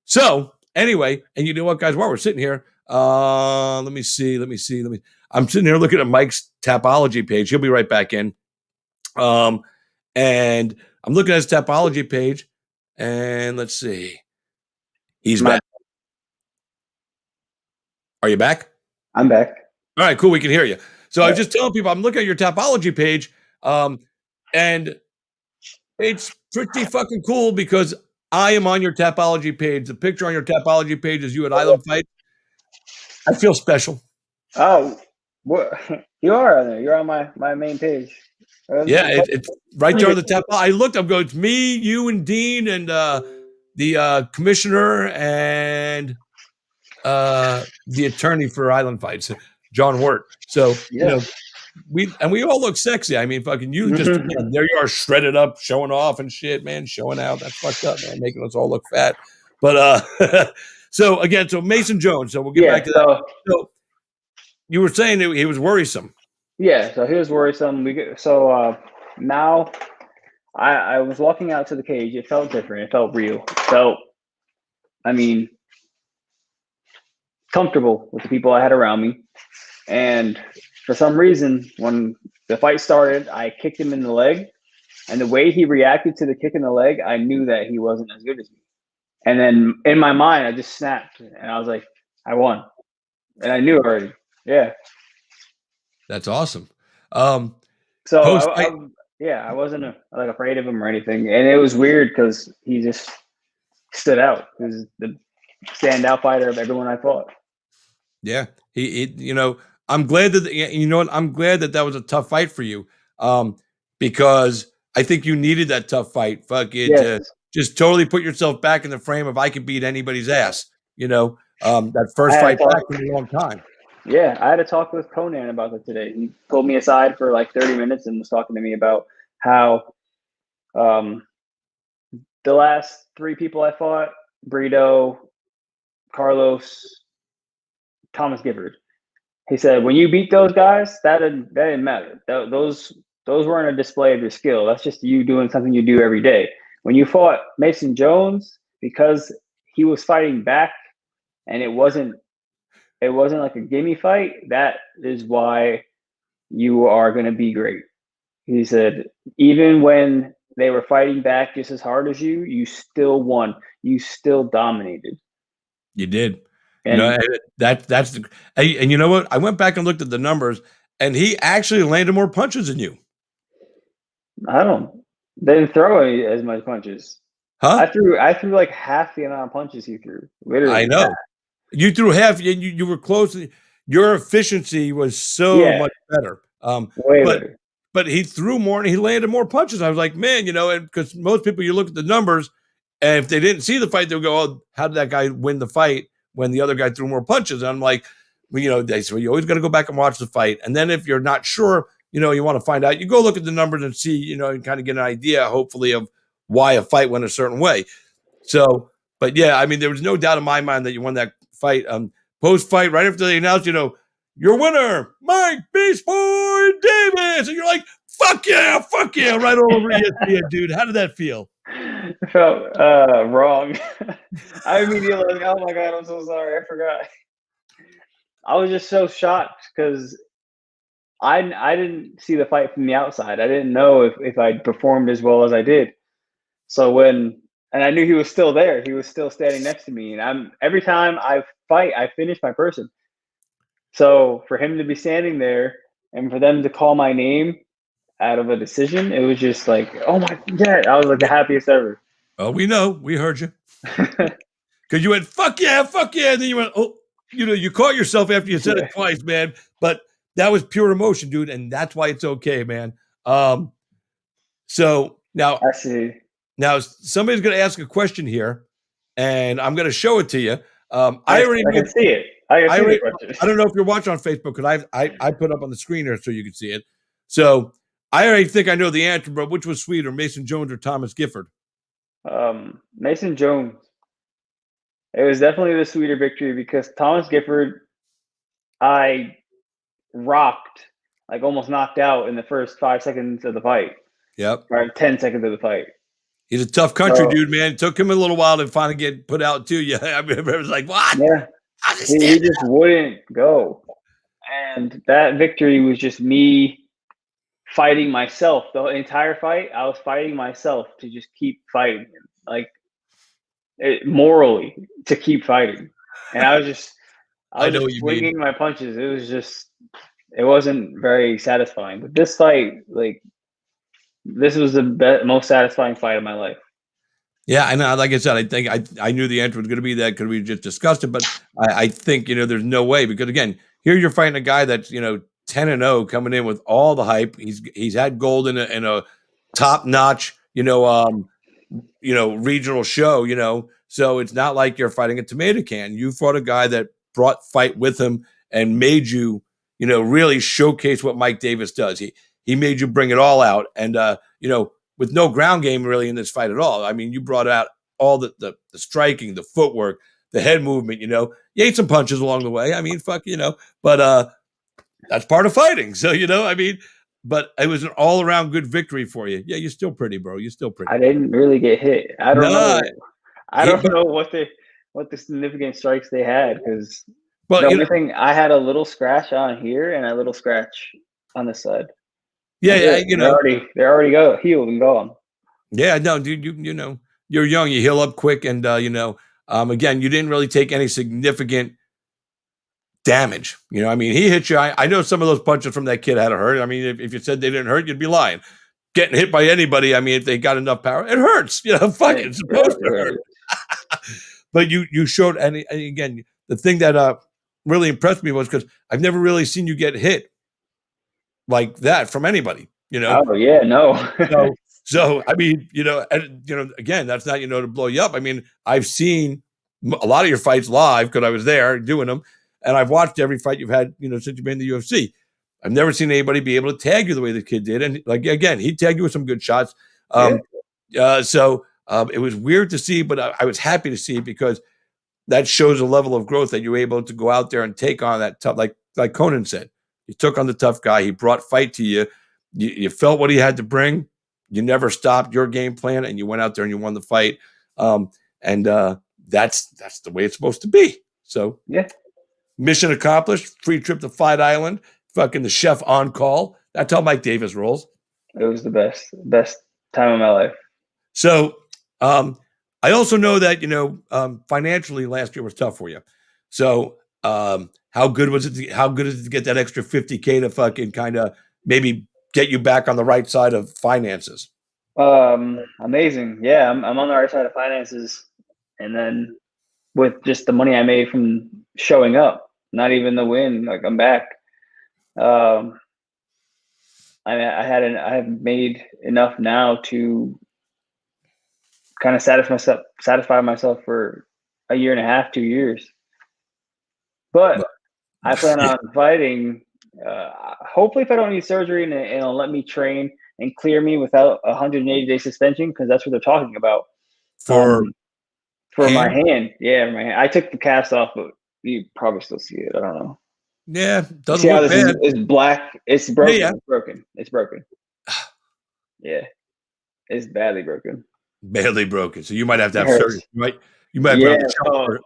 So anyway, and you know what, guys, while we're sitting here, let me see. I'm sitting here looking at Mike's Tapology page. He'll be right back in. And I'm looking at his Tapology page, and let's see. He's back. Are you back? I'm back. All right, cool. We can hear you. So I was just telling people I'm looking at your Tapology page, and it's pretty fucking cool because I am on your Tapology page. The picture on your Tapology page is you at Island Fight. I feel special. Oh, what? You are on there. You're on my main page. Yeah, it's right there on the top. I looked. I'm going. It's me, you, and Dean, and the commissioner and the attorney for Island Fights, John Wirt. So we all look sexy. I mean, fucking you just there you are, shredded up, showing off and shit, man, showing out. That's fucked up, man, making us all look fat. But so again, so Mason Jones. So we'll get back to that. So you were saying that he was worrisome. Yeah, so he was worrisome. Now I was walking out to the cage. It felt different. It felt real. It felt, comfortable with the people I had around me. And for some reason, when the fight started, I kicked him in the leg. And the way he reacted to the kick in the leg, I knew that he wasn't as good as me. And then in my mind, I just snapped. And I was like, I won. And I knew already. Yeah. That's awesome. Um, So Post fight. I wasn't like afraid of him or anything, and it was weird because he just stood out. He was the standout fighter of everyone I fought. Yeah, I'm glad that you know what, I'm glad that that was a tough fight for you, because I think you needed that tough fight, fuck it, Yes, to just totally put yourself back in the frame of I could beat anybody's ass. That I first had to fight back talk. in a long time. Yeah, I had a talk with Conan about that today. He pulled me aside for like 30 minutes and was talking to me about how um, the last three people I fought, Brito, Carlos, Thomas Gifford. He said, when you beat those guys, that didn't matter. Those weren't a display of your skill. That's just you doing something you do every day. When you fought Mason Jones, because he was fighting back and it wasn't like a gimme fight, that is why you are going to be great. He said, even when they were fighting back just as hard as you still won. You still dominated. You did. And That's the and you know what? I went back and looked at the numbers, and he actually landed more punches than you. I don't, they didn't throw as much punches. Huh? I threw like half the amount of punches he threw. I Literally half. know. You threw half, and you were close. Your efficiency was so Yeah, much better. way But better. but he threw more and he landed more punches. I was like, man, and because most people, you look at the numbers, and if they didn't see the fight, they'll go, oh, how did that guy win the fight when the other guy threw more punches? And I'm like, well, they say, well, you always got to go back and watch the fight. And then if you're not sure, you want to find out, you go look at the numbers and see, and kind of get an idea, hopefully, of why a fight went a certain way. So, but yeah, I mean, there was no doubt in my mind that you won that fight. Post fight, right after they announced, your winner, Mike Beast Boy Davis, and you're like, fuck yeah, right all over ESPN, dude. How did that feel? It felt wrong. I immediately like, oh my god, I'm so sorry, I forgot. I was just so shocked because I didn't see the fight from the outside. I didn't know if I performed as well as I did. So and I knew he was still there. He was still standing next to me. And every time I fight, I finish my person. So for him to be standing there and for them to call my name out of a decision, it was just like, oh my god, I was like the happiest ever. Oh, we know. We heard you. Because you went, fuck yeah. And then you went, oh, you caught yourself after you said it twice, man. But that was pure emotion, dude. And that's why it's okay, man. So now, I see. Now somebody's going to ask a question here, and I'm going to show it to you. I can see it. I can see the question. I don't know if you're watching on Facebook because I put up on the screen here so you can see it. So I already think I know the answer, but which was sweeter, Mason Jones or Thomas Gifford? Mason Jones. It was definitely the sweeter victory because Thomas Gifford, I rocked, like almost knocked out in the first 5 seconds of the fight. Yep. Or 10 seconds of the fight. He's a tough country dude, man. It took him a little while to finally get put out too. Yeah, I remember it was like, what? Yeah, he just wouldn't go. And that victory was just me fighting myself. The entire fight, I was fighting myself to just keep fighting, like morally to keep fighting. And I was just swinging my punches. It wasn't very satisfying. But this fight, like, this was the most satisfying fight of my life. Yeah, and like I said, I think I knew the answer was going to be that because we just discussed it. But I think there's no way because again, here you're fighting a guy that's 10-0 coming in with all the hype. He's had gold in a top notch regional show. So it's not like you're fighting a tomato can. You fought a guy that brought fight with him and made you really showcase what Mike Davis does. He made you bring it all out and with no ground game really in this fight at all. I mean, you brought out all the striking, the footwork, the head movement, you ate some punches along the way. I mean, but that's part of fighting. So, I mean, but it was an all around good victory for you. Yeah. You're still pretty, bro. You're still pretty. I didn't really get hit. I don't know. I don't know what the significant strikes they had because the only thing I had a little scratch on here and a little scratch on the side. Yeah, they're already healed and gone. Yeah, no, dude, you're young, you heal up quick, and again, you didn't really take any significant damage. I mean, he hit you. I know some of those punches from that kid had to hurt. I mean, if you said they didn't hurt, you'd be lying. Getting hit by anybody, I mean, if they got enough power, it hurts. Fuck it, it's supposed to hurt. But you showed, and again, the thing that really impressed me was because I've never really seen you get hit like that from anybody. Oh yeah, no. So I mean, again, that's not to blow you up. I mean, I've seen a lot of your fights live because I was there doing them, and I've watched every fight you've had, since you've been in the UFC. I've never seen anybody be able to tag you the way the kid did, and like again, he tagged you with some good shots. So it was weird to see, but I was happy to see because that shows a level of growth that you're able to go out there and take on that tough, like Conan said. You took on the tough guy. He brought fight to you. You felt what he had to bring. You never stopped your game plan, and you went out there and you won the fight. And that's the way it's supposed to be. So yeah, mission accomplished. Free trip to Fight Island. Fucking the chef on call. That's how Mike Davis rolls. It was the best time of my life. So I also know that financially last year was tough for you. So how good was it? How good is it to get that extra $50K to fucking kind of maybe get you back on the right side of finances? Amazing. Yeah, I'm on the right side of finances, and then with just the money I made from showing up, not even the win, like I'm back. I have made enough now to kind of satisfy myself for a year and a half, 2 years. But I plan on fighting. Hopefully, if I don't need surgery and it'll let me train and clear me without a 180-day suspension, because that's what they're talking about. For my hand. Yeah, my hand. I took the cast off, but you probably still see it. I don't know. Yeah, doesn't see how look this bad. is black. It's broken. Yeah. It's broken. Yeah, it's badly broken. Badly broken. So you might have to have surgery. You might have to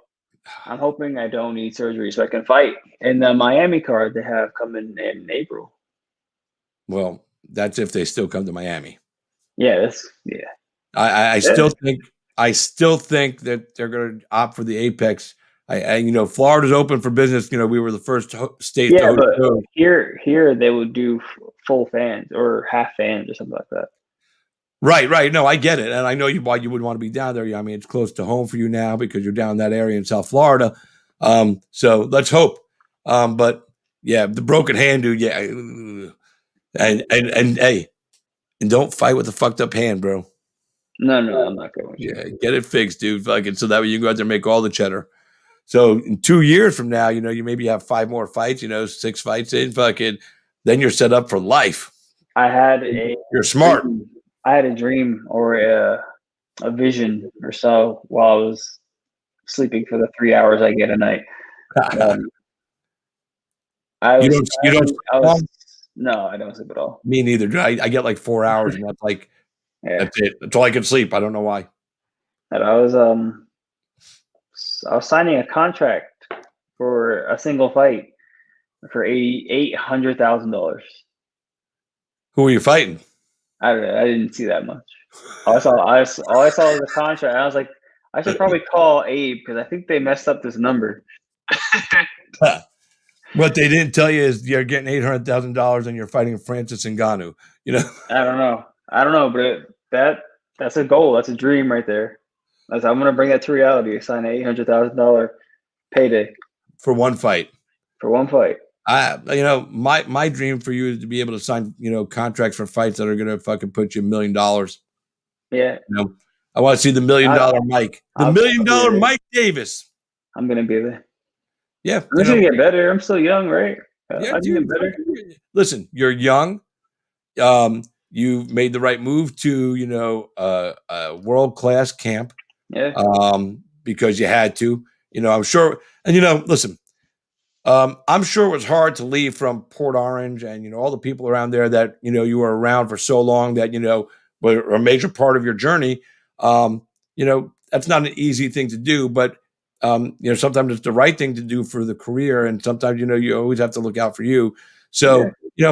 I'm hoping I don't need surgery so I can fight. And the Miami card they have coming in April. Well, that's if they still come to Miami. Yeah, I still think that they're going to opt for the Apex. Florida's open for business. We were the first state to host. But here they would do full fans or half fans or something like that. Right. No, I get it, and I know why you would want to be down there. I mean, it's close to home for you now because you're down in that area in South Florida. So let's hope. But yeah, the broken hand, dude. Yeah, and hey, and don't fight with a fucked up hand, bro. No, I'm not going to. Yeah, get it fixed, dude. Fucking so that way you can go out there and make all the cheddar. So in 2 years from now, you maybe have 5 more fights. 6 fights in, fucking. Then you're set up for life. You're smart. I had a dream or a vision or so while I was sleeping for the 3 hours I get a night. No, I don't sleep at all. Me neither. I get like 4 hours, and that's like that's it. That's all I can sleep. I don't know why. And I was signing a contract for a single fight for $800,000. Who are you fighting? I didn't see that much. All I saw was the contract. I was like, I should probably call Abe because I think they messed up this number. What they didn't tell you is you're getting $800,000 and you're fighting Francis Ngannou. I don't know, but that's a goal. That's a dream right there. I'm gonna bring that to reality. Sign an $800,000 payday for one fight. My dream for you is to be able to sign, contracts for fights that are going to fucking put you $1 million. Yeah. I want to see the $1 million Mike, $1 million Mike Davis. I'm going to be there. Yeah. I'm going to get better. I'm still young, right? Yeah, dude, get better. Listen, you're young. You've made the right move to, a world-class camp. Yeah. Because you had to, I'm sure. And, listen, I'm sure it was hard to leave from Port Orange and, all the people around there that, you were around for so long that, were a major part of your journey. That's not an easy thing to do, but, sometimes it's the right thing to do for the career. And sometimes, you always have to look out for you. So, we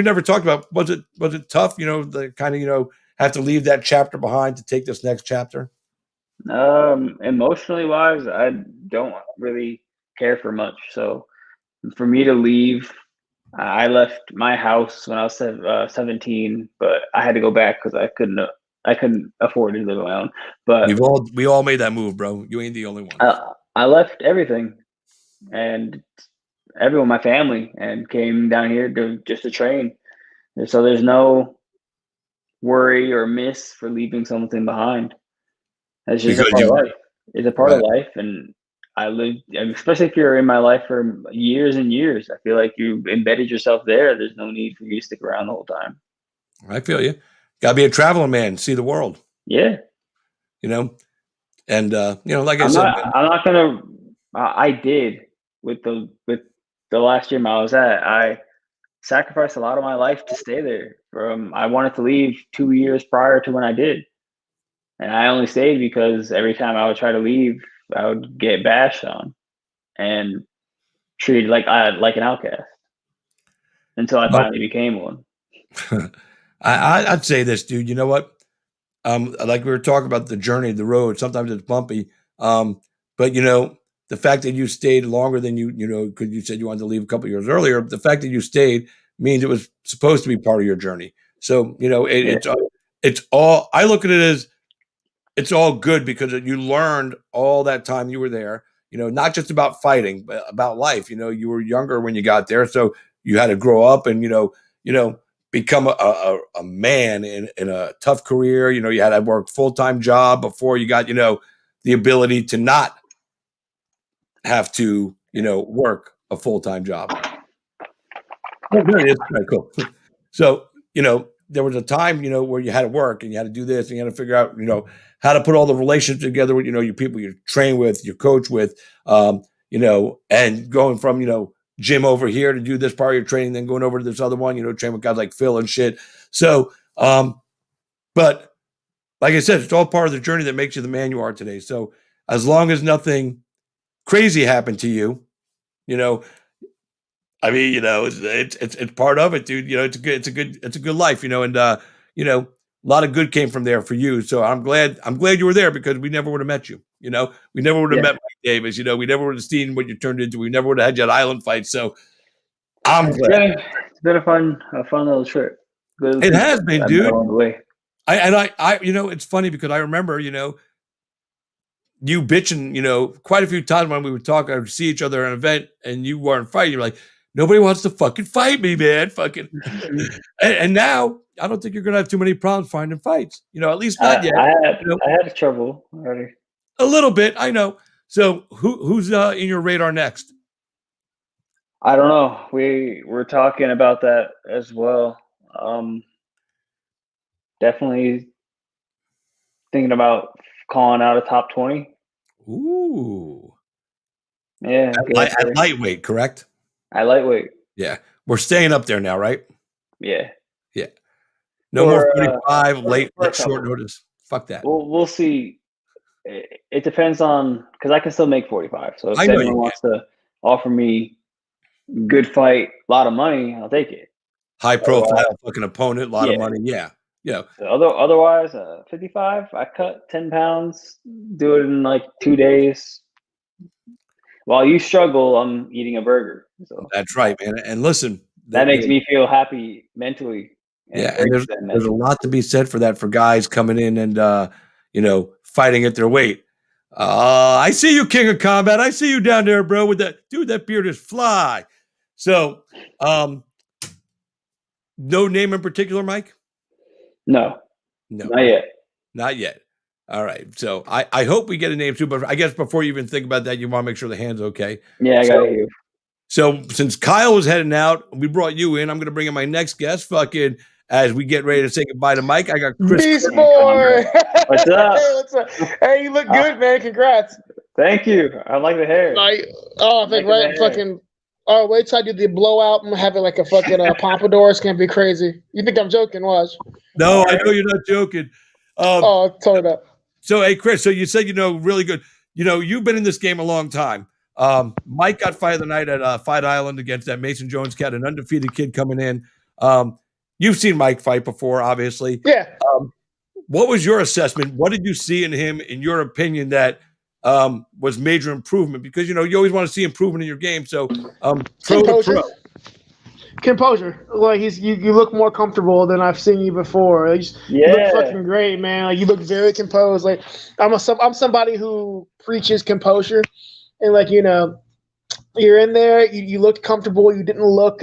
never talked about, was it tough, the kind of, have to leave that chapter behind to take this next chapter? Emotionally wise, I don't really care for much. So for me to leave, I left my house when I was 17, but I had to go back because I couldn't afford to live on my own. But we all made that move, bro. You ain't the only one. I left everything and everyone, my family, and came down here just to train. And so there's no worry or miss for leaving something behind. It's just a part of life. It's a part of life, and I lived, especially if you're in my life for years and years. I feel like you embedded yourself there. There's no need for you to stick around the whole time. I feel you. Gotta be a traveling man, see the world. Yeah. You know, and like I'm not gonna. I did with the last gym I was at. I sacrificed a lot of my life to stay there. I wanted to leave 2 years prior to when I did, and I only stayed because every time I would try to leave, I would get bashed on and treated like an outcast until I finally became one. I'd say this, dude. You know what? Like we were talking about the journey, the road. Sometimes it's bumpy, but the fact that you stayed longer than because you said you wanted to leave a couple years earlier. The fact that you stayed means it was supposed to be part of your journey. So it's all. I look at it as it's all good because you learned all that time you were there. Not just about fighting, but about life. You were younger when you got there, so you had to grow up and become a man in a tough career. You had to work full-time job before you got the ability to not have to work a full-time job. It's kind of cool. So there was a time where you had to work and you had to do this and you had to figure out how to put all the relationships together with your people you train with, your coach with, and going from gym over here to do this part of your training, then going over to this other one, train with guys like Phil and shit. So, but like I said, it's all part of the journey that makes you the man you are today. So as long as nothing crazy happened to you, I mean, it's part of it, dude. It's a good life, and a lot of good came from there for you. So I'm glad you were there because we never would have met you. We never would have met Mike Davis. We never would have seen what you turned into. We never would have had you at Island Fight. So I'm glad. It's been a fun little trip. It has been, dude. Along the way. I it's funny because I remember, you bitching, quite a few times when we would talk, I would see each other at an event and you weren't fighting. You're like, nobody wants to fucking fight me, man. Fucking. and now I don't think you're going to have too many problems finding fights, at least not yet. I had trouble already. A little bit. I know. So who's in your radar next? I don't know. We're talking about that as well. Definitely thinking about calling out a top 20. Ooh. Yeah. At lightweight, correct? At lightweight. Yeah. We're staying up there now, right? Yeah. Yeah. No more 45 late short notice. Fuck that. We'll see. It depends on because I can still make 45. So if anyone wants to offer me good fight, a lot of money, I'll take it. High profile fucking opponent, a lot of money. Yeah. Yeah. So otherwise, 55, I cut 10 pounds, do it in like 2 days. While you struggle, I'm eating a burger. So that's right, man. And listen, that makes me feel happy mentally. And there's a lot to be said for that for guys coming in and fighting at their weight. I see you, King of Combat. I see you down there, bro, with that dude. That beard is fly. So, no name in particular, Mike? No, not yet. All right. So I hope we get a name too, but I guess before you even think about that, you want to make sure the hand's okay. Yeah, I got you. So since Kyle was heading out, we brought you in. I'm going to bring in my next guest. Fucking as we get ready to say goodbye to Mike, I got Chris. Beast boy. What's up? Hey, what's up? Hey, you look good, man. Congrats. Thank you. I like the hair. I think right fucking. Oh, wait till I do the blowout and have it like a fucking pompadour. It's gonna be crazy. You think I'm joking? Watch. No, I know you're not joking. Tore it up. So, hey, Chris. So you said really good. You've been in this game a long time. Mike got fight of the night at Fight Island against that Mason Jones cat, an undefeated kid coming in. You've seen Mike fight before, obviously. Yeah. What was your assessment? What did you see in him, in your opinion, that was major improvement? Because you always want to see improvement in your game. So pro to pro. Composure. Like you look more comfortable than I've seen you before. Like, you look fucking great, man. Like you look very composed. Like I'm somebody who preaches composure, and like you're in there. You looked comfortable. You didn't look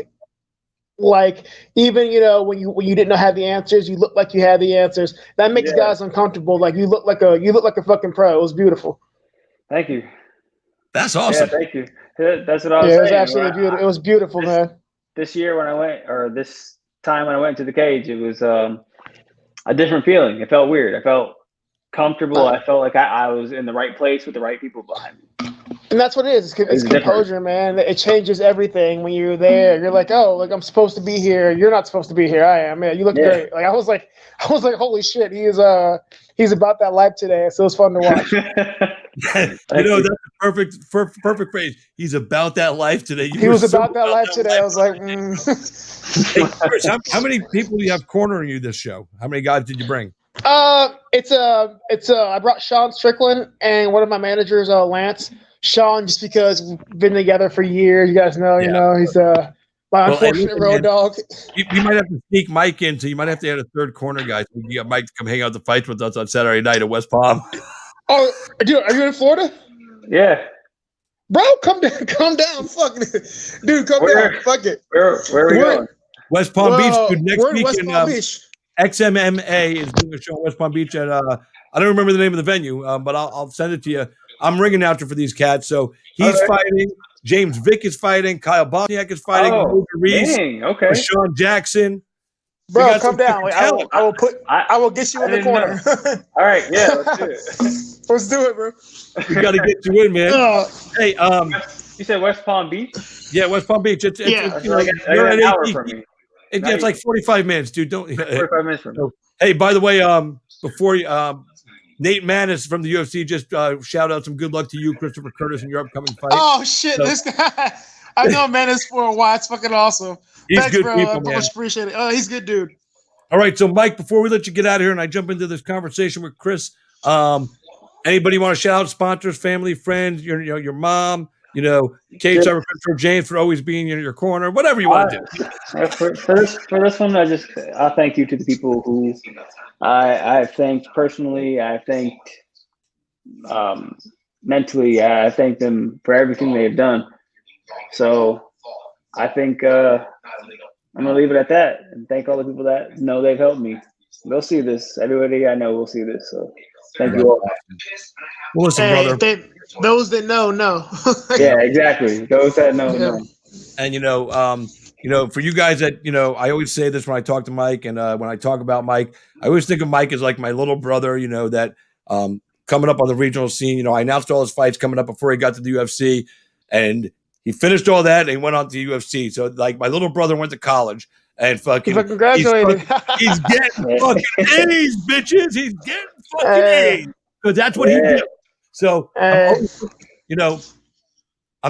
like even when you didn't have the answers, you looked like you had the answers. That makes guys uncomfortable. Like you look like a fucking pro. It was beautiful. Thank you. That's awesome. Yeah, thank you. That's what I was saying. It was absolutely beautiful. It was beautiful, man. This year when I went, or this time when I went to the cage, it was a different feeling. It felt weird. I felt comfortable. I felt like I was in the right place with the right people behind me. And that's what it is. It's composure, man. It changes everything when you're there. You're like, oh, like I'm supposed to be here. You're not supposed to be here. I am. Man, you look great. Like I was like, holy shit, he's about that life today. So it's fun to watch. That's the perfect phrase. He's about that life today. He was about that life today. I was like, Hey, Chris, how many people do you have cornering you this show? How many guys did you bring? It's I brought Sean Strickland and one of my managers, Lance. Sean, just because we've been together for years, you guys know, he's my unfortunate road dog. You might have to sneak Mike in, so you might have to add a third corner guy. So you got Mike to come hang out the fights with us on Saturday night at West Palm. Oh, dude, are you in Florida? Yeah. Bro, come down. Fuck it. Dude, come down. Fuck it. Where are we going? West Palm Beach, dude. Next week West Palm Beach. XMMA is doing a show in West Palm Beach at I don't remember the name of the venue, but I'll send it to you. I'm ringing out for these cats. So he's fighting. James Vick is fighting. Kyle Bochniak is fighting. Reese, okay. Sean Jackson. Bro, come down. I will get you in the corner. All right, yeah, let's do it. Let's do it, bro. We got to get you in, man. Hey, you said West Palm Beach? Yeah, West Palm Beach. It's you're at an hour from me. It's like 45 minutes, dude. 45 minutes from me. Hey, by the way, before you, Nate Manis from the UFC just shout out some good luck to you, Christopher Curtis, in your upcoming fight. Oh shit, this guy! I know Manis for a while. It's fucking awesome. Thanks, good bro. People, man. Appreciate it. He's a good dude. All right, so Mike, before we let you get out of here and I jump into this conversation with Chris, anybody want to shout out sponsors, family, friends, your mom, Kate, Christopher James for always being in your corner, whatever you want to do. For this one, I thank you to the people who I've thanked personally. I thanked mentally. I thank them for everything they've done. So I think I'm gonna leave it at that and thank all the people that know they've helped me. They'll see this. Everybody I know will see this. So thank you all. Well, listen, brother. Those that know. Yeah, exactly. Those that know. And for you guys that I always say this when I talk to Mike, and when I talk about Mike, I always think of Mike as like my little brother. That coming up on the regional scene. I announced all his fights coming up before he got to the UFC, and he finished all that and he went on to the UFC. So like my little brother went to college and fucking graduated. He's getting fucking A's, bitches. He's getting fucking A's because that's what he did. So I'm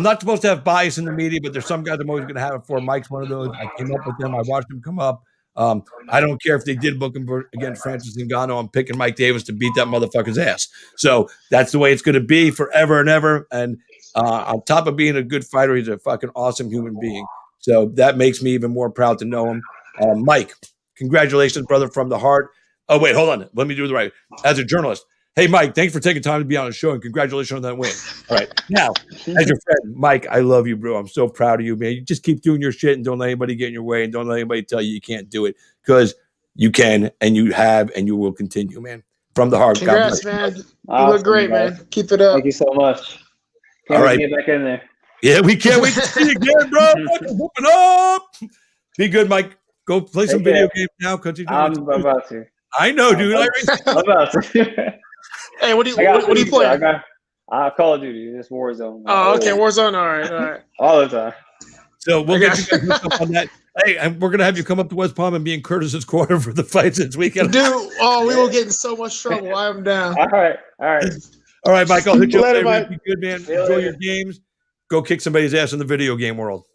not supposed to have bias in the media, but there's some guys I'm always going to have it for. Mike's one of those. I came up with them. I watched him come up. I don't care if they did book him against Francis Ngannou. I'm picking Mike Davis to beat that motherfucker's ass. So that's the way it's going to be forever and ever. And on top of being a good fighter, he's a fucking awesome human being. So that makes me even more proud to know him. Mike, congratulations, brother, from the heart. Oh, wait, hold on. Let me do the right. As a journalist, hey, Mike, thanks for taking time to be on the show, and congratulations on that win. All right. Now, as your friend, Mike, I love you, bro. I'm so proud of you, man. You just keep doing your shit and don't let anybody get in your way and don't let anybody tell you can't do it because you can and you have and you will continue, man. From the heart. Congrats, man. You look great, man. Keep it up. Thank you so much. Can't wait to get back in there. Yeah, we can't wait to see you again, bro. Fucking whoop it up. Be good, Mike. Go play some video games now. I'm about to. I know, dude. I'm about to. Hey, what do you play? I got Call of Duty. It's Warzone. Oh, okay, Warzone. All right. All the time. So we'll get you guys up on that. Hey, and we're gonna have you come up to West Palm and be in Curtis's corner for the fights this weekend. Dude, we will get in so much trouble. I'm down. All right, Mike. I'll hit you later, up there. Mike. Be good, man. Enjoy your games. Go kick somebody's ass in the video game world.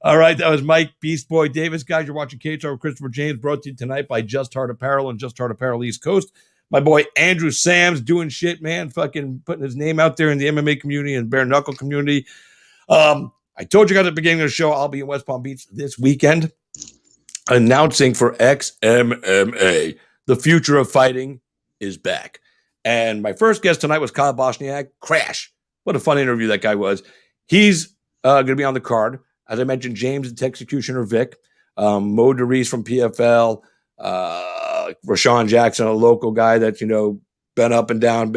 All right, that was Mike Beast Boy Davis. Guys, you're watching KHR with Christopher James, brought to you tonight by Just Heart Apparel and Just Heart Apparel East Coast. My boy Andrew Sam's doing shit, man, fucking putting his name out there in the MMA community and bare knuckle community. I told you guys at the beginning of the show, I'll be in West Palm Beach this weekend announcing for XMMA. The future of fighting is back. And my first guest tonight was Kyle Bochniak. Crash. What a fun interview that guy was. He's going to be on the card. As I mentioned, James the Executioner Vic, Mo DeReese from PFL, Rashawn Jackson, a local guy that, been up and down.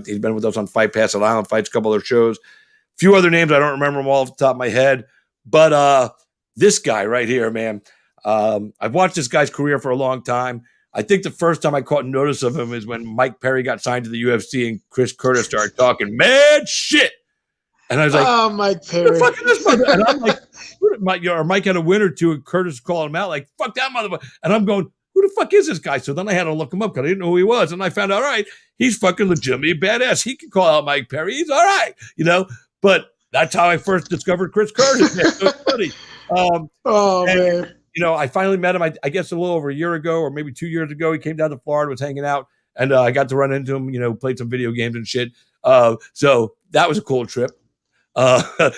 He's been with us on Fight Pass at Island Fights, a couple other shows. A few other names, I don't remember them all off the top of my head. But this guy right here, man, I've watched this guy's career for a long time. I think the first time I caught notice of him is when Mike Perry got signed to the UFC and Chris Curtis started talking mad shit. And I was like, oh, Mike Perry. Who the fuck is this motherfucker? And I'm like, Mike had a win or two, and Curtis called him out like, fuck that motherfucker. And I'm going, who the fuck is this guy? So then I had to look him up because I didn't know who he was. And I found out, all right, he's fucking legitimately badass. He can call out Mike Perry. He's all right, But that's how I first discovered Chris Curtis. So it's funny. Man. I finally met him, I guess a little over a year ago or maybe 2 years ago. He came down to Florida, was hanging out, and I got to run into him, played some video games and shit. So that was a cool trip. But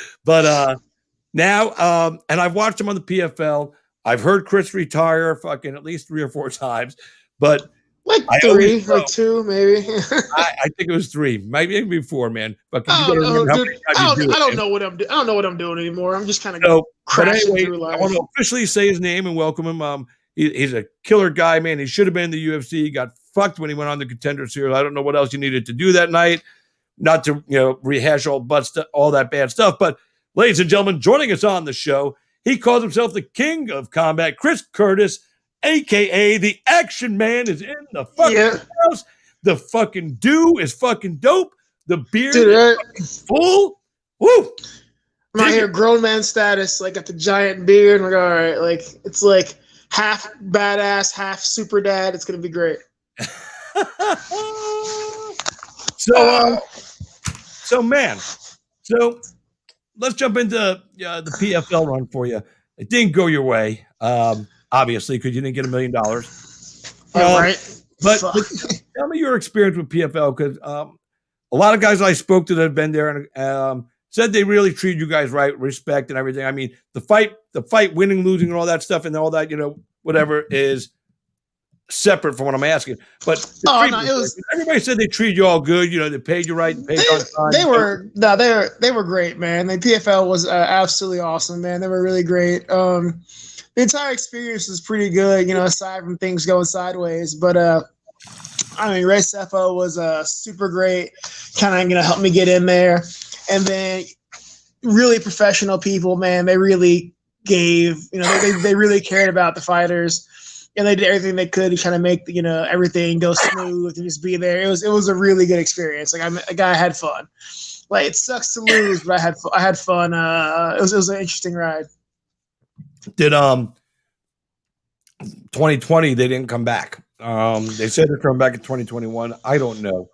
now, and I've watched him on the PFL. I've heard Chris retire fucking at least 3 or 4 times, but like 3, like 2, maybe. I think it was 3, maybe 4, man. But I don't know what I'm doing. I don't know what I'm doing anymore. I'm just kind of crashing through life. I want to officially say his name and welcome him. He's a killer guy, man. He should have been in the UFC. He got fucked when he went on the Contender Series. I don't know what else he needed to do that night. Not to rehash all that bad stuff. But ladies and gentlemen, joining us on the show, he calls himself the King of Combat, Chris Curtis, a.k.a. the Action Man, is in the fucking house. The fucking do is fucking dope. The beard is fucking full. Woo! I'm out here grown man status, like got the giant beard. I'm like, all right, like it's like half badass, half super dad. It's gonna be great. So let's jump into the PFL run for you. It didn't go your way, obviously, because you didn't get $1 million. Right. But tell me your experience with PFL, because a lot of guys I spoke to that have been there and said they really treated you guys right, respect and everything. I mean, the fight, winning, losing, and all that stuff, and all that, whatever is separate from what I'm asking. But everybody said they treated you all good. They paid you right, paid you on time. They were great, man. The PFL was absolutely awesome, man. They were really great. The entire experience was pretty good, aside from things going sideways. But Ray Cepho was super great, kind of help me get in there. And then really professional people, man. They really gave, they really cared about the fighters. And they did everything they could to try to make everything go smooth and just be there. It was a really good experience. Like I had fun. Like it sucks to lose, but I had fun. It was an interesting ride. Did 2020 they didn't come back? They said they're coming back in 2021. I don't know.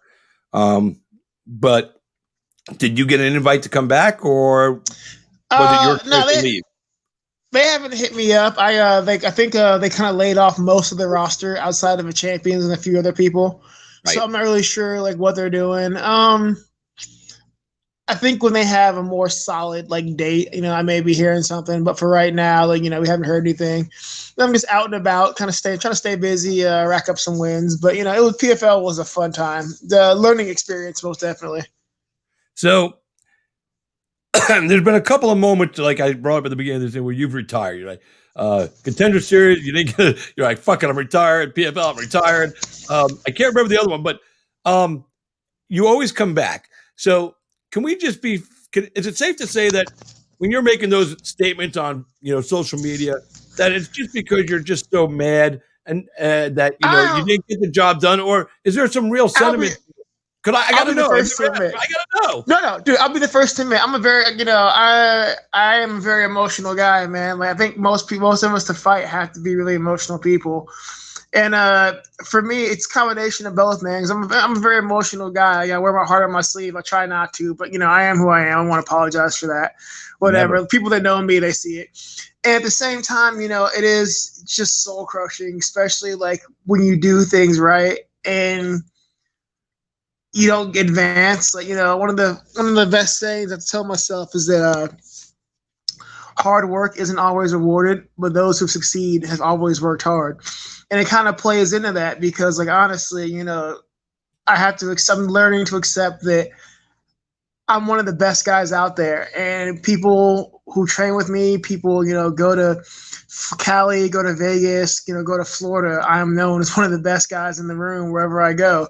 But did you get an invite to come back, or was it your choice to leave? They haven't hit me up. I think they kind of laid off most of the roster outside of the champions and a few other people. Right. So I'm not really sure what they're doing. I think when they have a more solid date, I may be hearing something. But for right now, we haven't heard anything. I'm just out and about, trying to stay busy, rack up some wins. But PFL was a fun time. The learning experience, most definitely. So. There's been a couple of moments, like I brought up at the beginning of this thing, where you've retired. You're like, Contender Series, you didn't get it. You're like, fuck it, I'm retired. PFL, I'm retired. I can't remember the other one, but you always come back. So can we just is it safe to say that when you're making those statements on social media, that it's just because you're just so mad and that you didn't get the job done, or is there some real sentiment? Because I gotta know. I gotta know. No, dude. I'll be the first to admit. I'm a very, I am a very emotional guy, man. I think most of us to fight have to be really emotional people, and for me, it's a combination of both, man. Because I'm a very emotional guy. I wear my heart on my sleeve. I try not to, but I am who I am. I want to apologize for that. Whatever. Never. People that know me, they see it. And at the same time, it is just soul crushing, especially when you do things right. and you don't advance. Like, one of the best things I tell myself is that hard work isn't always rewarded, but those who succeed have always worked hard. And it kind of plays into that because, like, honestly, I'm learning to accept that I'm one of the best guys out there, and people who train with me, people, go to Cali, go to Vegas, go to Florida. I am known as one of the best guys in the room wherever I go,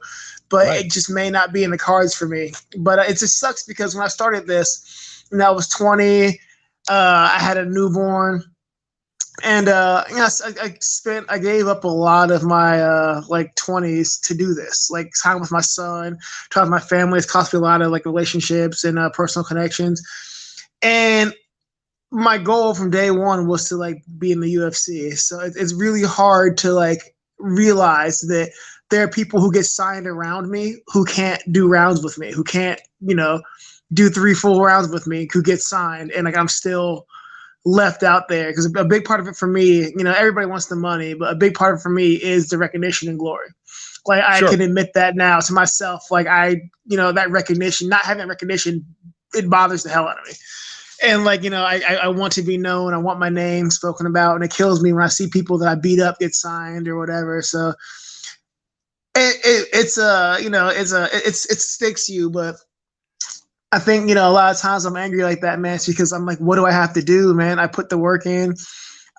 but It just may not be in the cards for me. But it just sucks because when I started this, I was 20, I had a newborn. And I gave up a lot of my 20s to do this, like time with my son, time with my family. It's cost me a lot of like relationships and personal connections. And my goal from day one was to like be in the UFC. So it's really hard to like realize that there are people who get signed around me who can't do rounds with me, who can't do 3 full rounds with me, who get signed, and like I'm still left out there because a big part of it for me, everybody wants the money, but a big part of it for me is the recognition and glory. Like I can admit that now to myself. Like that recognition, not having that recognition, it bothers the hell out of me. And like, I want to be known. I want my name spoken about, and it kills me when I see people that I beat up get signed or whatever. So it sticks you, but I think, a lot of times I'm angry like that, man. It's because I'm like, what do I have to do, man? I put the work in.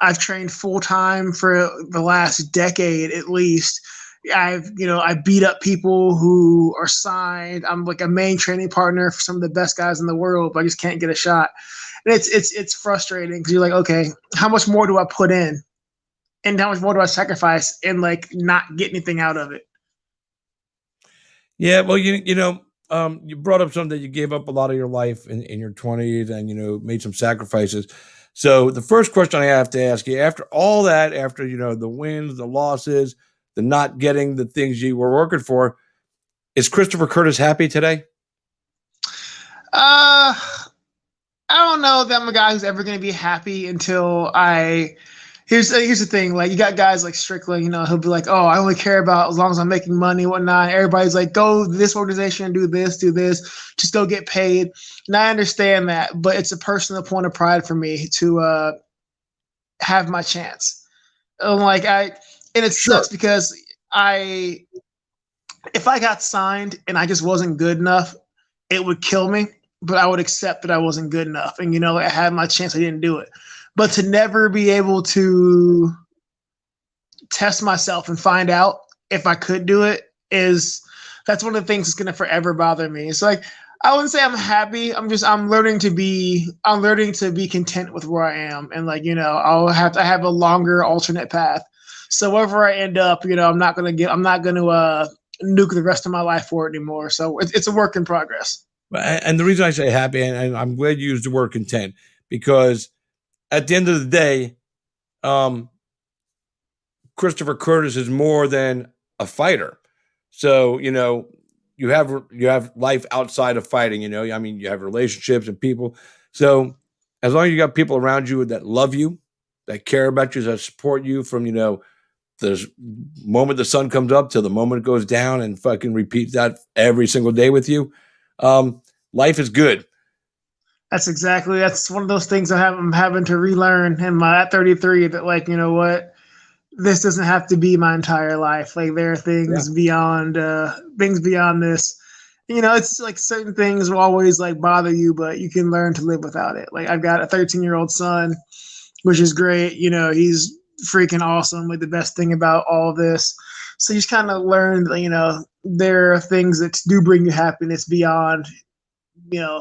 I've trained full time for the last decade, at least. I beat up people who are signed. I'm like a main training partner for some of the best guys in the world, but I just can't get a shot. And it's frustrating because you're like, okay, how much more do I put in? And how much more do I sacrifice and like not get anything out of it? Yeah, well, you brought up something that you gave up a lot of your life in your 20s and, made some sacrifices. So the first question I have to ask you, after all that, after, the wins, the losses, the not getting the things you were working for, is Christopher Curtis happy today? I don't know if I'm a guy who's ever going to be happy until Here's the thing, like you got guys like Strickland, he'll be like, oh, I only care about as long as I'm making money and whatnot. Everybody's like, go to this organization and do this, just go get paid. And I understand that, but it's a personal point of pride for me to have my chance. Sucks because if I got signed and I just wasn't good enough, it would kill me, but I would accept that I wasn't good enough. And, I had my chance, I didn't do it. But to never be able to test myself and find out if I could do it that's one of the things that's going to forever bother me. It's like, I wouldn't say I'm happy. I'm learning to be content with where I am. And like, I have a longer alternate path. So wherever I end up, I'm not going to nuke the rest of my life for it anymore. So it's a work in progress. And the reason I say happy, and I'm glad you used the word content, because at the end of the day, Christopher Curtis is more than a fighter. So, you have life outside of fighting, you have relationships and people. So as long as you got people around you that love you, that care about you, that support you from, the moment the sun comes up till the moment it goes down, and fucking repeat that every single day with you, life is good. That's one of those things I'm having to relearn at 33, that like, this doesn't have to be my entire life. Like there are things beyond this. It's like certain things will always like bother you, but you can learn to live without it. Like I've got a 13-year-old son, which is great. He's freaking awesome. Like the best thing about all of this. So you just kind of learn, there are things that do bring you happiness beyond,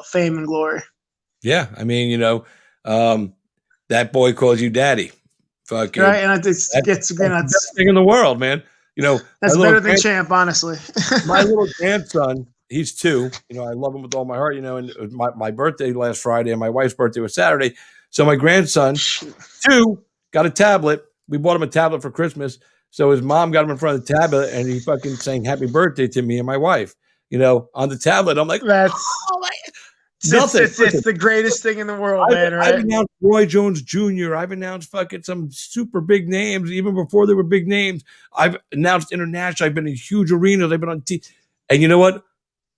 fame and glory. Yeah, I mean, that boy calls you daddy. Fucking right, and that's the best thing in the world, man. That's better than champ, honestly. My little grandson, he's 2. I love him with all my heart. And it was my birthday last Friday, and my wife's birthday was Saturday. So my grandson, 2, got a tablet. We bought him a tablet for Christmas. So his mom got him in front of the tablet, and he fucking sang happy birthday to me and my wife. On the tablet. I'm like, that's oh my. Nothing. It's the greatest thing in the world, man. Right? I've announced Roy Jones Jr. I've announced fucking some super big names even before they were big names. I've announced international. I've been in huge arenas. I've been on TV. And you know what?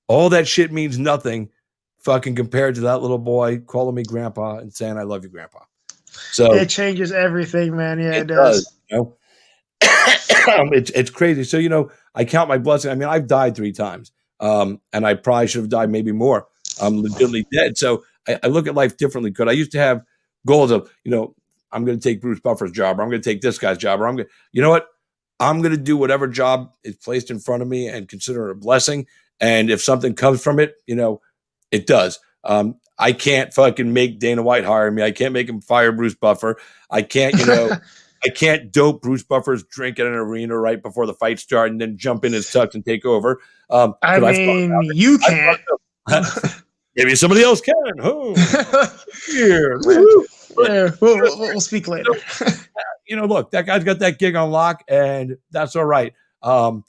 All that shit means nothing fucking compared to that little boy calling me grandpa and saying, I love you, grandpa. So it changes everything, man. Yeah, it does. does. You know? It's crazy. So, you know, I count my blessing. I mean, I've died 3 times. And I probably should have died maybe more. I'm legitimately dead. So I look at life differently. Because I used to have goals of, you know, I'm going to take Bruce Buffer's job, or I'm going to take this guy's job, or you know what? I'm going to do whatever job is placed in front of me and consider it a blessing. And if something comes from it, you know, it does. I can't fucking make Dana White hire me. I can't make him fire Bruce Buffer. I can't, you know, I can't dope Bruce Buffer's drink at an arena right before the fight starts and then jump in his tux and take over. I mean, you can't. Maybe somebody else can. Oh, here. Yeah, we'll speak later. You know, look, that guy's got that gig on lock, and that's all right. You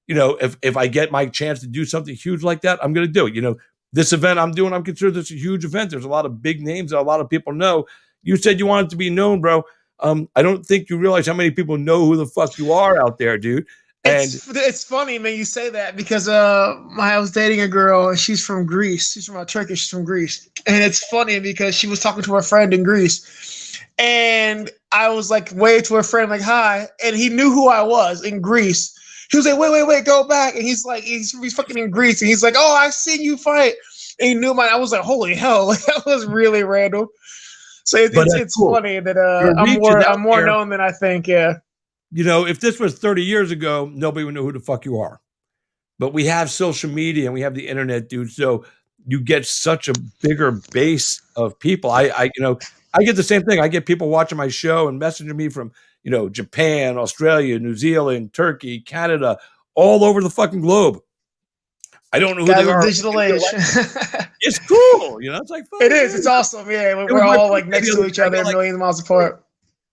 know, if I get my chance to do something huge like that, I'm going to do it. You know, this event I'm doing, I'm considered this a huge event. There's a lot of big names that a lot of people know. You said you wanted to be known, bro. I don't think you realize how many people know who the fuck you are out there, dude. And it's funny, man, you say that because I was dating a girl and she's from Greece. She's from Turkish. She's from Greece, and it's funny because she was talking to her friend in Greece, and I was like, wave to her friend, like, hi, and he knew who I was in Greece. He was like, wait, go back, and he's like, he's fucking in Greece, and he's like, oh, I've seen you fight, and he knew mine. I was like, holy hell, like, that was really random. So it's cool. Funny that I'm more known than I think, yeah. You know, if this was 30 years ago, nobody would know who the fuck you are. But we have social media and we have the internet, dude. So you get such a bigger base of people. I get the same thing. I get people watching my show and messaging me from, you know, Japan, Australia, New Zealand, Turkey, Canada, all over the fucking globe. I don't know who they are. Digital age. It's cool. You know, it's like, it is. It's awesome. Yeah. We're all like next to each other, millions of miles apart.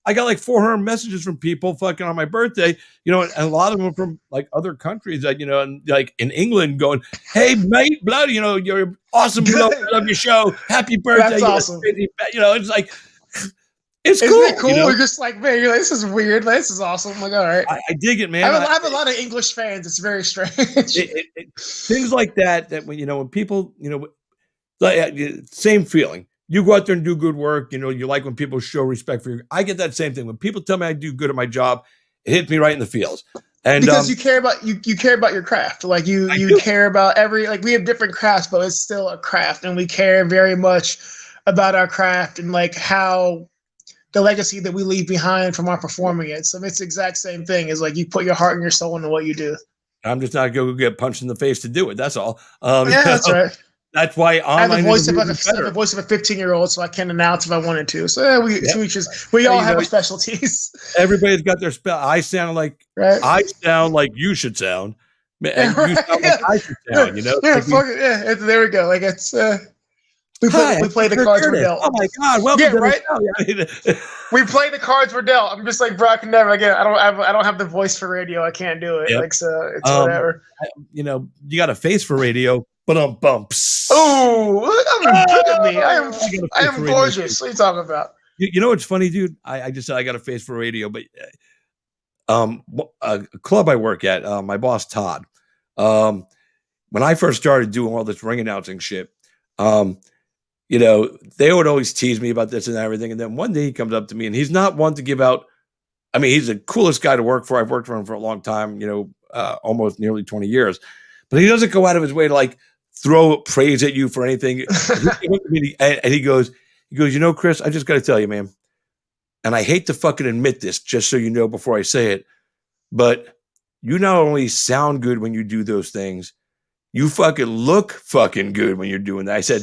I got like 400 messages from people fucking on my birthday, you know, and a lot of them from like other countries that, you know, and like in England going, hey, mate, blood, you know, you're awesome. Blood. I love your show. Happy birthday. That's awesome. You know, it's like, it's Isn't cool. It cool? You know? We're just like, man, you're like, this is weird. This is awesome. I'm like, all right. I dig it, man. I have a lot of English fans. It's very strange. Things like that when, you know, when people, you know, like, same feeling. You go out there and do good work. You know, you like when people show respect for you. I get that same thing. When people tell me I do good at my job, it hits me right in the feels. And because you care about you care about your craft. Like you care about we have different crafts, but it's still a craft, and we care very much about our craft and like how the legacy that we leave behind from our performing it. So it's the exact same thing. Is like you put your heart and your soul into what you do. I'm just not going to get punched in the face to do it. That's all. That's right. That's why online I have the voice of a 15-year-old, so I can announce if I wanted to. So yeah, we all have our specialties. Everybody's got their spell. I sound like you should sound, and you sound like I should sound. You know? Yeah, there we go. Like it's we play the cards we're dealt. Oh my God! Welcome to right? the show. We play the cards we're dealt. I'm just like, bro, I can never again. I don't have the voice for radio. I can't do it. Yep. Like so, it's whatever. You know, you got a face for radio. But bumps. Oh, look at me! I am gorgeous. What are you talking about? You know what's funny, dude? I just said I got a face for radio, but a club I work at, my boss Todd. When I first started doing all this ring announcing shit, you know, they would always tease me about this and everything. And then one day he comes up to me, and he's not one to give out. I mean, he's the coolest guy to work for. I've worked for him for a long time. You know, almost nearly 20 years. But he doesn't go out of his way to like throw praise at you for anything. And he goes, you know, Chris, I just got to tell you, man, and I hate to fucking admit this, just so you know before I say it, but you not only sound good when you do those things, you fucking look fucking good when you're doing that. I said,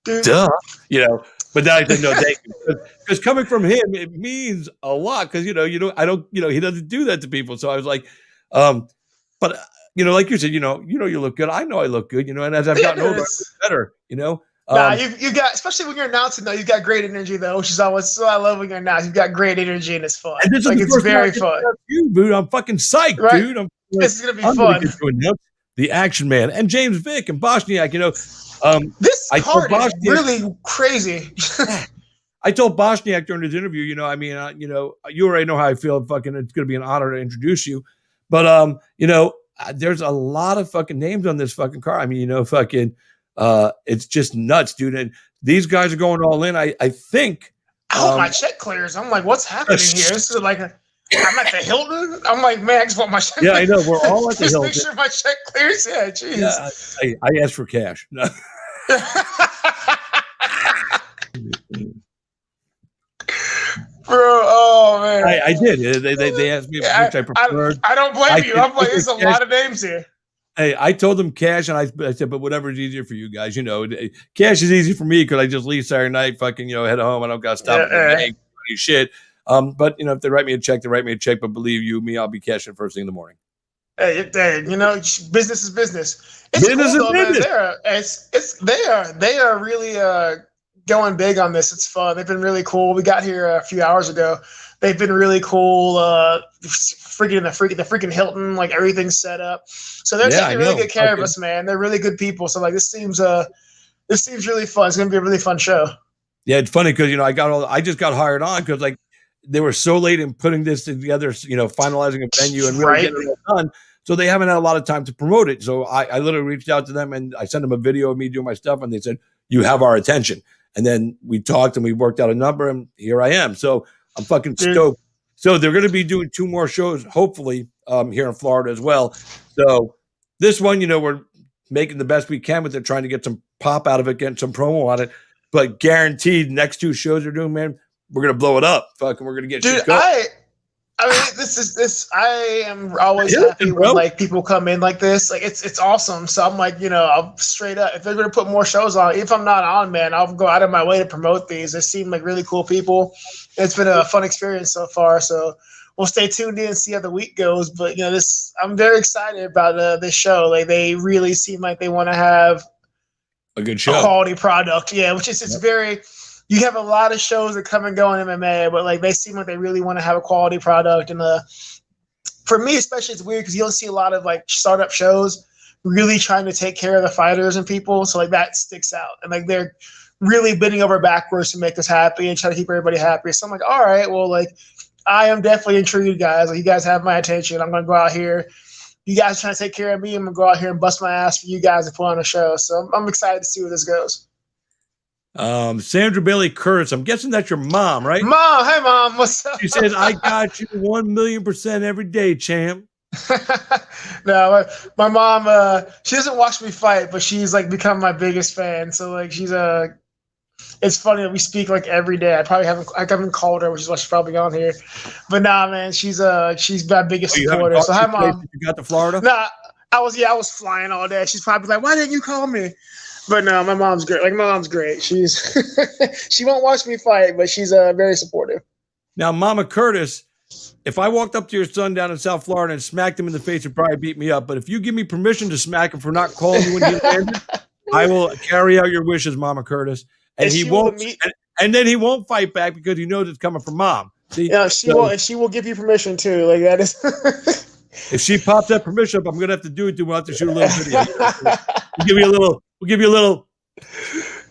duh, you know, but then I said, no, thank you. Because coming from him, it means a lot. Because, I don't, he doesn't do that to people. So I was like, but you know, like you said, you know, you look good. I know I look good, you know, and as I've gotten older, I look better, you know. You got, especially when you're announcing though, you've got great energy though, which is always so I love when you're announcing. You've got great energy and it's fun. And it's very fun. You, dude, I'm fucking psyched, right? Dude. This is gonna be fun. the Action Man, and James Vick and Bochniak. This I told card is Bochniak, really crazy. I told Bochniak during this interview, you already know how I feel. Fucking, it's going to be an honor to introduce you. But, there's a lot of fucking names on this fucking car. I mean, it's just nuts, dude. And these guys are going all in. I think. I hope my check clears. I'm like, what's happening here? This is like, I'm at the Hilton. I'm like, man, I just want my check. Yeah, I know. We're all at the Hilton. Make sure my check clears. Yeah, jeez. Yeah, I asked for cash. No. Bro, oh man, I did. They asked me which I preferred. I don't blame you. I'm like, there's a lot of names here. Hey, I told them cash, and I said, but whatever is easier for you guys. Cash is easy for me because I just leave Saturday night, fucking, head home. I don't got to stop at the bank, shit. But if they write me a check, they write me a check. But believe you me, I'll be cashing first thing in the morning. Hey, business is business. It's business cool, is though, business. Man. They are really going big on this. It's fun. They've been really cool. We got here a few hours ago. They've been really cool. The freaking Hilton, like everything's set up. So they're taking really good care of us, man. They're really good people. So like this seems really fun. It's gonna be a really fun show. Yeah, it's funny because I just got hired on because like they were so late in putting this together, finalizing a venue and really getting it done. So they haven't had a lot of time to promote it. So I literally reached out to them and I sent them a video of me doing my stuff, and they said, "You have our attention." And then we talked and we worked out a number, and here I am. So I'm fucking stoked. So they're going to be doing 2 more shows, hopefully, here in Florida as well. So this one, we're making the best we can with it, trying to get some pop out of it, getting some promo on it. But guaranteed, next 2 shows they're doing, man, we're going to blow it up. Fucking, we're going to get shit going. I mean, this. I am always happy when like people come in like this. Like it's awesome. So I'm like, I'm straight up. If they're gonna put more shows on, if I'm not on, man, I'll go out of my way to promote these. They seem like really cool people. It's been a fun experience so far. So we'll stay tuned in and see how the week goes. But I'm very excited about this show. Like they really seem like they want to have a good show, a quality product. Yeah, which is it's very. You have a lot of shows that come and go in MMA, but like they seem like they really want to have a quality product. And for me, especially, it's weird because you don't see a lot of like startup shows really trying to take care of the fighters and people. So like that sticks out, and like they're really bending over backwards to make us happy and try to keep everybody happy. So I'm like, all right, well, like I am definitely intrigued, guys. Like you guys have my attention. I'm gonna go out here. You guys trying to take care of me. I'm gonna go out here and bust my ass for you guys and put on a show. So I'm excited to see where this goes. Sandra Bailey Curtis, I'm guessing that's your mom, right? Mom, hey mom, what's up? She says, I got you 1,000,000% every day, champ. No, my mom, she doesn't watch me fight, but she's like become my biggest fan. So like she's it's funny that we speak like every day. I haven't called her, which is why she's probably on here. But nah, man, she's my biggest supporter. So hi mom. You got to Florida? Nah, I was flying all day. She's probably like, why didn't you call me? But no, my mom's great. Like my mom's great. She's she won't watch me fight, but she's very supportive. Now, Mama Curtis, if I walked up to your son down in South Florida and smacked him in the face, he'd probably beat me up. But if you give me permission to smack him for not calling you when he landed, I will carry out your wishes, Mama Curtis. And he won't. And then he won't fight back because he knows it's coming from mom. See? Yeah, she will. And she will give you permission too. Like that is. If she pops that permission up, I'm gonna have to do it. We'll have to shoot a little video. We'll give you a little.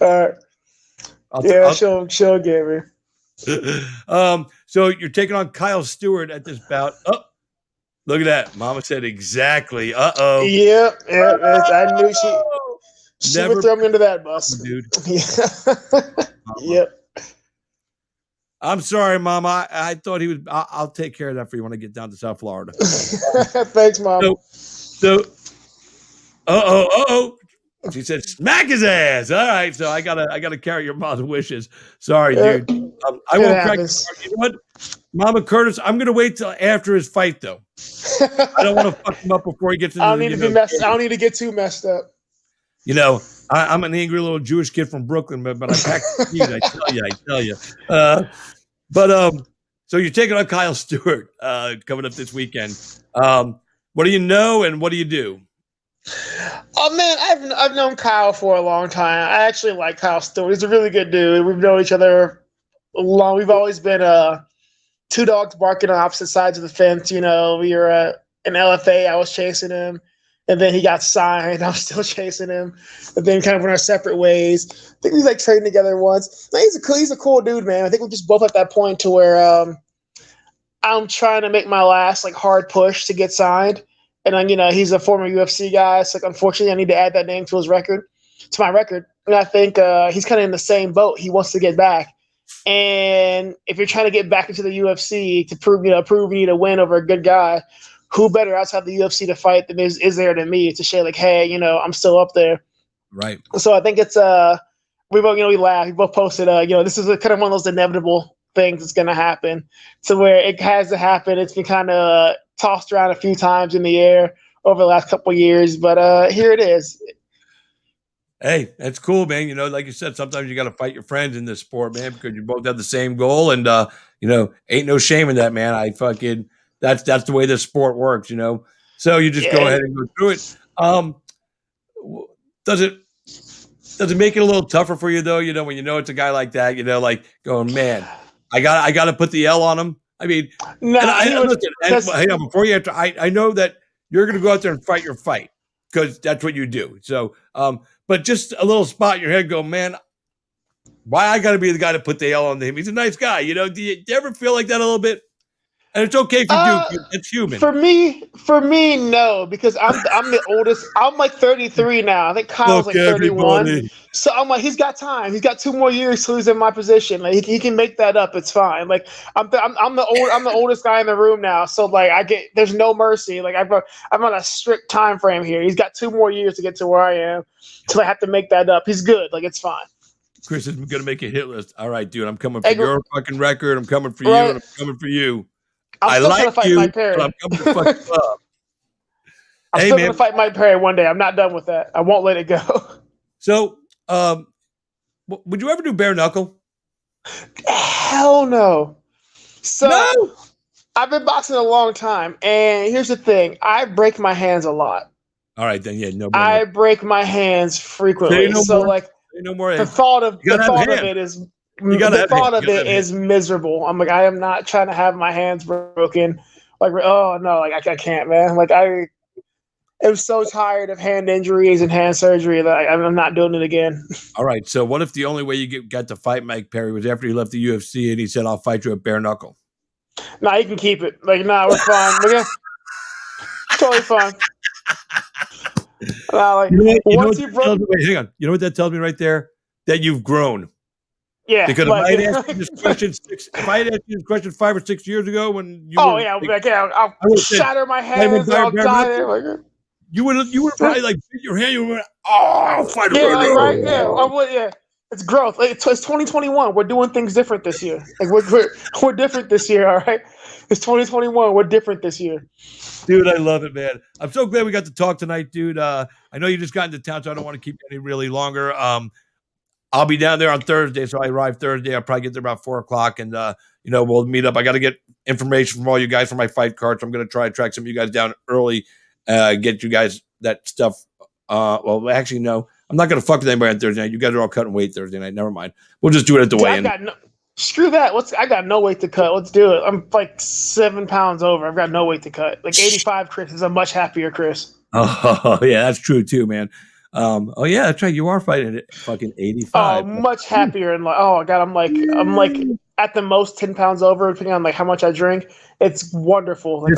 All right. She'll give me. So you're taking on Kyle Stewart at this bout. Oh, look at that. Mama said exactly. Uh-oh. Yeah. I knew she would throw me into that bus. Dude. Yep. I'm sorry, Mama. I thought he would. I'll take care of that for you when I get down to South Florida. Thanks, Mom. So, she said, "Smack his ass." All right, so I gotta carry your mom's wishes. Sorry, dude. I won't crack. You know what, Mama Curtis? I'm gonna wait till after his fight, though. I don't want to fuck him up before he gets into. I don't need to get too messed up. I'm an angry little Jewish kid from Brooklyn, but I pack the heat. I tell you. So you're taking on Kyle Stewart coming up this weekend. What do you know and what do you do? Oh man, I've known Kyle for a long time. I actually like Kyle Stewart. He's a really good dude. We've known each other long. We've always been two dogs barking on opposite sides of the fence. We were in LFA. I was chasing him. and then he got signed. I'm still chasing him, and then kind of went our separate ways. I think we like trading together once. No, he's a cool dude, man. I think we're just both at that point to where I'm trying to make my last like hard push to get signed, and then he's a former UFC guy, so like unfortunately I need to add that name to my record, and I think he's kind of in the same boat. He wants to get back. And if you're trying to get back into the UFC to prove you need to win over a good guy, who better outside the UFC to fight than is there than me to say like, hey, I'm still up there. Right. So I think it's we both we laughed. We both posted this is kind of one of those inevitable things that's going to happen, to where it has to happen. It's been kind of tossed around a few times in the air over the last couple of years, but here it is. Hey, that's cool, man. Like you said, sometimes you got to fight your friends in this sport, man, because you both have the same goal, and ain't no shame in that, man. That's the way this sport works, So you just go ahead and go through it. Does it make it a little tougher for you though? When it's a guy like that, like going, man, I got to put the L on him. I mean, hang on, before you answer, I know that you're going to go out there and fight your fight because that's what you do. So, but just a little spot in your head, go, man, why I got to be the guy to put the L on him? He's a nice guy. Do you ever feel like that a little bit? And it's okay if you do. It's human. For me, no, because I'm the oldest. I'm like 33 now. I think Kyle's like 31. Everybody. So I'm like, he's got time. He's got 2 more years till he's in my position. Like he can make that up. It's fine. Like I'm the oldest guy in the room now. So like there's no mercy. Like I'm on a strict time frame here. He's got 2 more years to get to where I am till I have to make that up. He's good. Like it's fine. Chris is gonna make a hit list. All right, dude. I'm coming for your fucking record. I'm coming for you. And I'm coming for you. I like you, Mike Perry. But I'm coming to fuck you up. I'm still going to fight Mike Perry one day. I'm not done with that. I won't let it go. So, would you ever do bare knuckle? Hell no. So, no? I've been boxing a long time, and here's the thing. I break my hands a lot. All right, then, yeah, no. I break my hands frequently. So, like, the thought of it is... The thought of it is miserable. I'm like, I am not trying to have my hands broken. Like, oh no, like I can't, man. Like I am so tired of hand injuries and hand surgery that I'm not doing it again. All right. So what if the only way you got to fight Mike Perry was after he left the UFC and he said, "I'll fight you at bare knuckle"? Nah, you can keep it. Like, nah, we're fine. We're totally fine. Like, hang on. You know what that tells me right there? That you've grown. Yeah, because if I had asked you this question 5 or 6 years ago when you I'll shatter my hands. I'll die there. You would probably like beat your hand. You would, I'll fight him. Yeah, right. Yeah, it's growth. It's 2021. We're doing things different this year. Like we're different this year. All right, it's 2021. We're different this year. Dude, I love it, man. I'm so glad we got to talk tonight, dude. I know you just got into town, so I don't want to keep you any really longer. I'll be down there on Thursday, so I arrive Thursday. I'll probably get there about 4:00, and we'll meet up. I got to get information from all you guys for my fight card, so I'm going to try to track some of you guys down early, get you guys that stuff. Well, actually, no, I'm not going to fuck with anybody on Thursday night. You guys are all cutting weight Thursday night. Never mind. We'll just do it at the weigh-in. Screw that. I got no weight to cut. Let's do it. I'm like 7 pounds over. I've got no weight to cut. Like 85 Chris is a much happier Chris. Oh yeah, that's true too, man. Oh yeah, that's right. You are fighting at fucking 85. Oh, much happier and like, oh god, I'm like at the most 10 pounds over, depending on like how much I drink. It's wonderful. Like,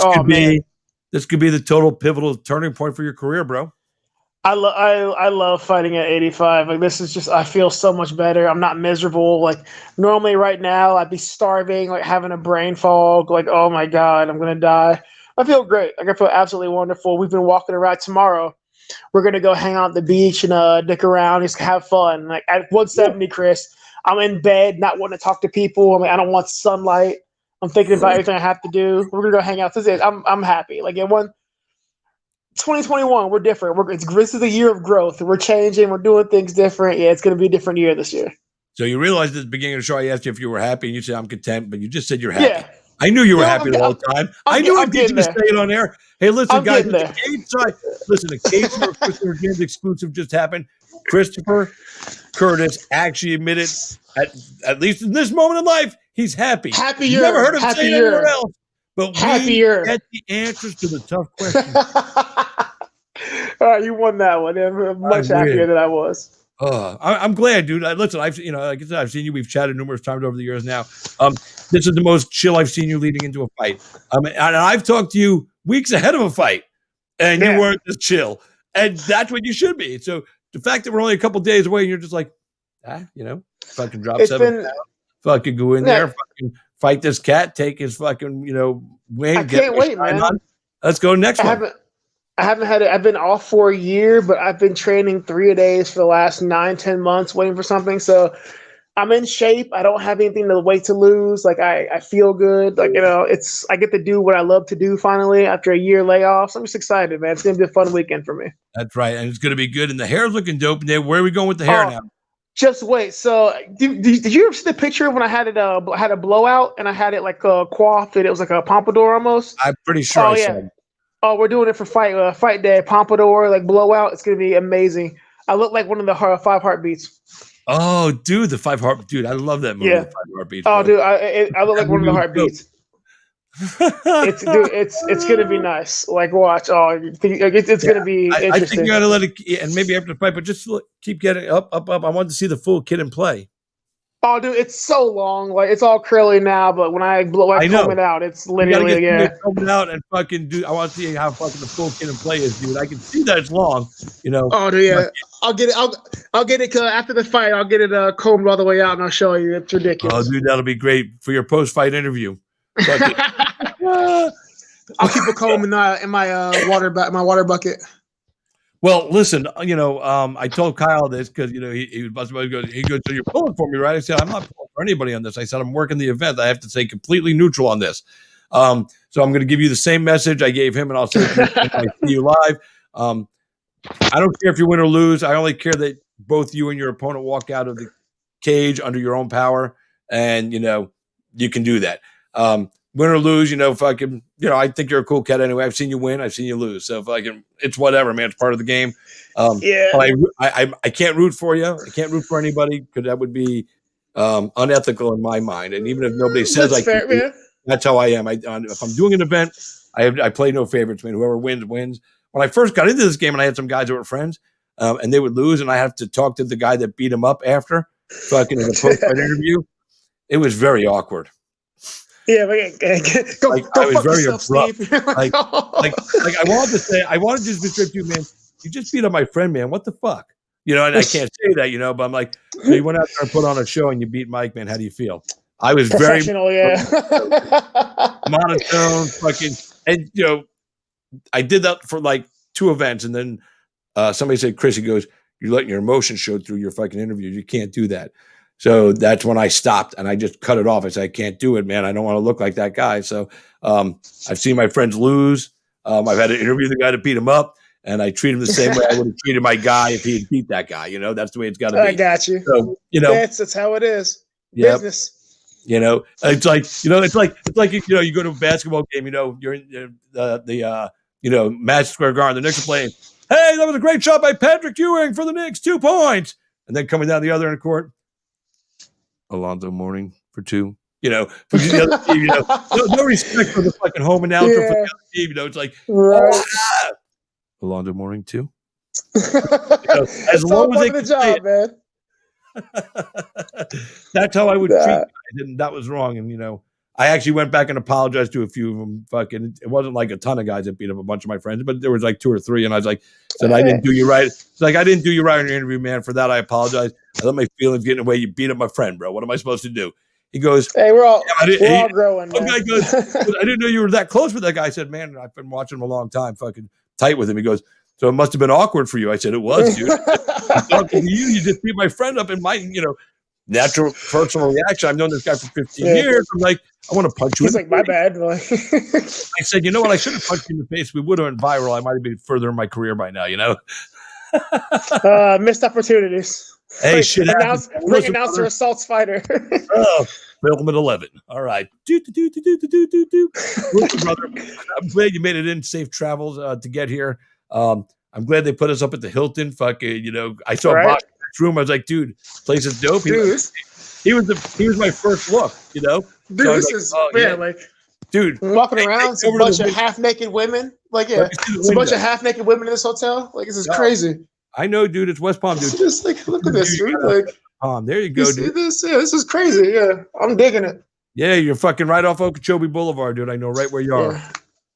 this could be the total pivotal turning point for your career, bro. I love fighting at 85. Like this is just, I feel so much better. I'm not miserable. Like normally right now I'd be starving, like having a brain fog. Like, oh my god, I'm gonna die. I feel great. Like I feel absolutely wonderful. We've been walking around. Tomorrow we're going to go hang out at the beach and dick around, just have fun. Like at 170, Chris, I'm in bed, not wanting to talk to people. I mean, I don't want sunlight. I'm thinking about everything I have to do. We're going to go hang out. I'm happy. Like 2021, we're different. This is a year of growth. We're changing. We're doing things different. Yeah, it's going to be a different year this year. So you realized at the beginning of the show, I asked you if you were happy, and you said, I'm content, but you just said you're happy. Yeah. I knew you were happy the whole time. I knew I'd get you to say it on air. Hey, listen, guys, the Cage for Christopher James exclusive just happened. Christopher Curtis actually admitted, at least in this moment in life, he's happy. Happier. You never heard him say it anywhere else. But happier. we get the answers to the tough questions. All right, you won that one. I'm much happier than I was. I'm glad, dude. Listen, like I said, I've seen you. We've chatted numerous times over the years now. This is the most chill I've seen you leading into a fight. And I've talked to you weeks ahead of a fight, and you weren't this chill. And that's what you should be. So the fact that we're only a couple days away, and you're just like, fucking drop 7 pounds, fucking go in there, fucking fight this cat, take his fucking, win. I can't wait, man. Let's go next one. I haven't had it. I've been off for a year, but I've been training 3 days for the last 9-10 months, waiting for something. So I'm in shape. I don't have anything to wait to lose. Like I feel good. Like I get to do what I love to do finally after a year layoff. So I'm just excited, man. It's gonna be a fun weekend for me. That's right, and it's gonna be good. And the hair's looking dope. And where are we going with the hair now? Just wait. So did you ever see the picture when I had it? Had a blowout and I had it like coiffed. It was like a pompadour almost. I'm pretty sure. I saw it. Oh, we're doing it for fight day. Pompadour, like blowout. It's gonna be amazing. I look like one of the 5 heartbeats. Oh, dude, the 5 heart. Dude, I love that movie. Yeah. The 5 heartbeats. Oh, dude, I look like one of the heartbeats. It's gonna be nice. Like watch. Oh, it's gonna be interesting. I think you gotta let it, and maybe after the fight, but just keep getting up. I wanted to see the full kid in play. Oh, dude, it's so long. Like it's all curly now, but when I comb it out, it's literally comb it out and fucking do. I want to see how fucking the full kid in play is, dude. I can see that it's long. Oh, dude, yeah. I'll get it. I'll get it after the fight. I'll get it combed all the way out, and I'll show you. It's ridiculous. Oh, dude, that'll be great for your post-fight interview. I'll keep a comb in my water bucket. Well, listen, I told Kyle this because he was he goes, so you're pulling for me, right? I said, I'm not pulling for anybody on this. I said, I'm working the event. I have to stay completely neutral on this. So I'm going to give you the same message I gave him, and I'll say when I see you live. I don't care if you win or lose. I only care that both you and your opponent walk out of the cage under your own power, and you can do that. Win or lose, fucking, I think you're a cool cat anyway. I've seen you win. I've seen you lose. So fucking, it's whatever, man. It's part of the game. I can't root for you. I can't root for anybody because that would be unethical in my mind. And even if nobody says that's how I am. If I'm doing an event, I play no favorites, man. Whoever wins, wins. When I first got into this game and I had some guys that were friends and they would lose and I have to talk to the guy that beat him up after fucking in a post-fight interview, it was very awkward. Yeah, go I was very yourself, abrupt. Like I wanted to just restrict you, man. You just beat up my friend, man. What the fuck? And I can't say that, but I'm like, you went out there and put on a show and you beat Mike, man. How do you feel? I was very monotone, fucking, and I did that for like 2 events, and then somebody said, Chris, he goes, you're letting your emotions show through your fucking interviews. You can't do that. So that's when I stopped and I just cut it off. I said, I can't do it, man. I don't want to look like that guy. So I've seen my friends lose. I've had to interview the guy to beat him up, and I treat him the same way I would have treated my guy if he had beat that guy. That's the way it's got to be. I got you. So, that's how it is. Yep. Business. It's like you go to a basketball game. You're in the Madison Square Garden. The Knicks are playing. Hey, that was a great shot by Patrick Ewing for the Knicks, 2 points. And then coming down the other end of court, Alonzo Mourning for 2. For the other team, no respect for the fucking home announcer for the other team. It's like, Alonzo Mourning 2. As long as they can say it, man. That's how I would treat guys, and that was wrong. And I actually went back and apologized to a few of them. Fucking, it wasn't like a ton of guys that beat up a bunch of my friends, but there was like 2 or 3, and I was like, I didn't do you right. It's like I didn't do you right in your interview, man. For that, I apologize. I let my feelings get in the way. You beat up my friend, bro. What am I supposed to do? He goes, hey, we're all growing. One guy goes, I didn't know you were that close with that guy. I said, man, I've been watching him a long time, fucking tight with him. He goes, so it must have been awkward for you. I said, it was, dude. I'm talking to you. You just beat my friend up in my, natural personal reaction. I've known this guy for 15 years. I'm like, I want to punch you. He's like, my bad. I said, you know what? I should have punched you in the face. We would have went viral. I might have been further in my career by now, Missed opportunities. Hey, shit happens. Ring announcer assaults fighter. Film at 11. All right. Listen, brother, I'm glad you made it in safe travels to get here. I'm glad they put us up at the Hilton. Fucking, I saw Bochniak's room. I was like, dude, place is dope. He was my first look, Dude, so this is dude. Walking around, it's a over to bunch the of window. half-naked women. Like, Let yeah, me see the it's a bunch window. of half-naked women in this hotel. Like, this is crazy. I know, dude. It's West Palm, dude. Just like, look at this, dude. Like, There you go, you dude. see this? Yeah, this is crazy. Yeah, I'm digging it. Yeah, you're fucking right off Okeechobee Boulevard, dude. I know right where you are. Yeah.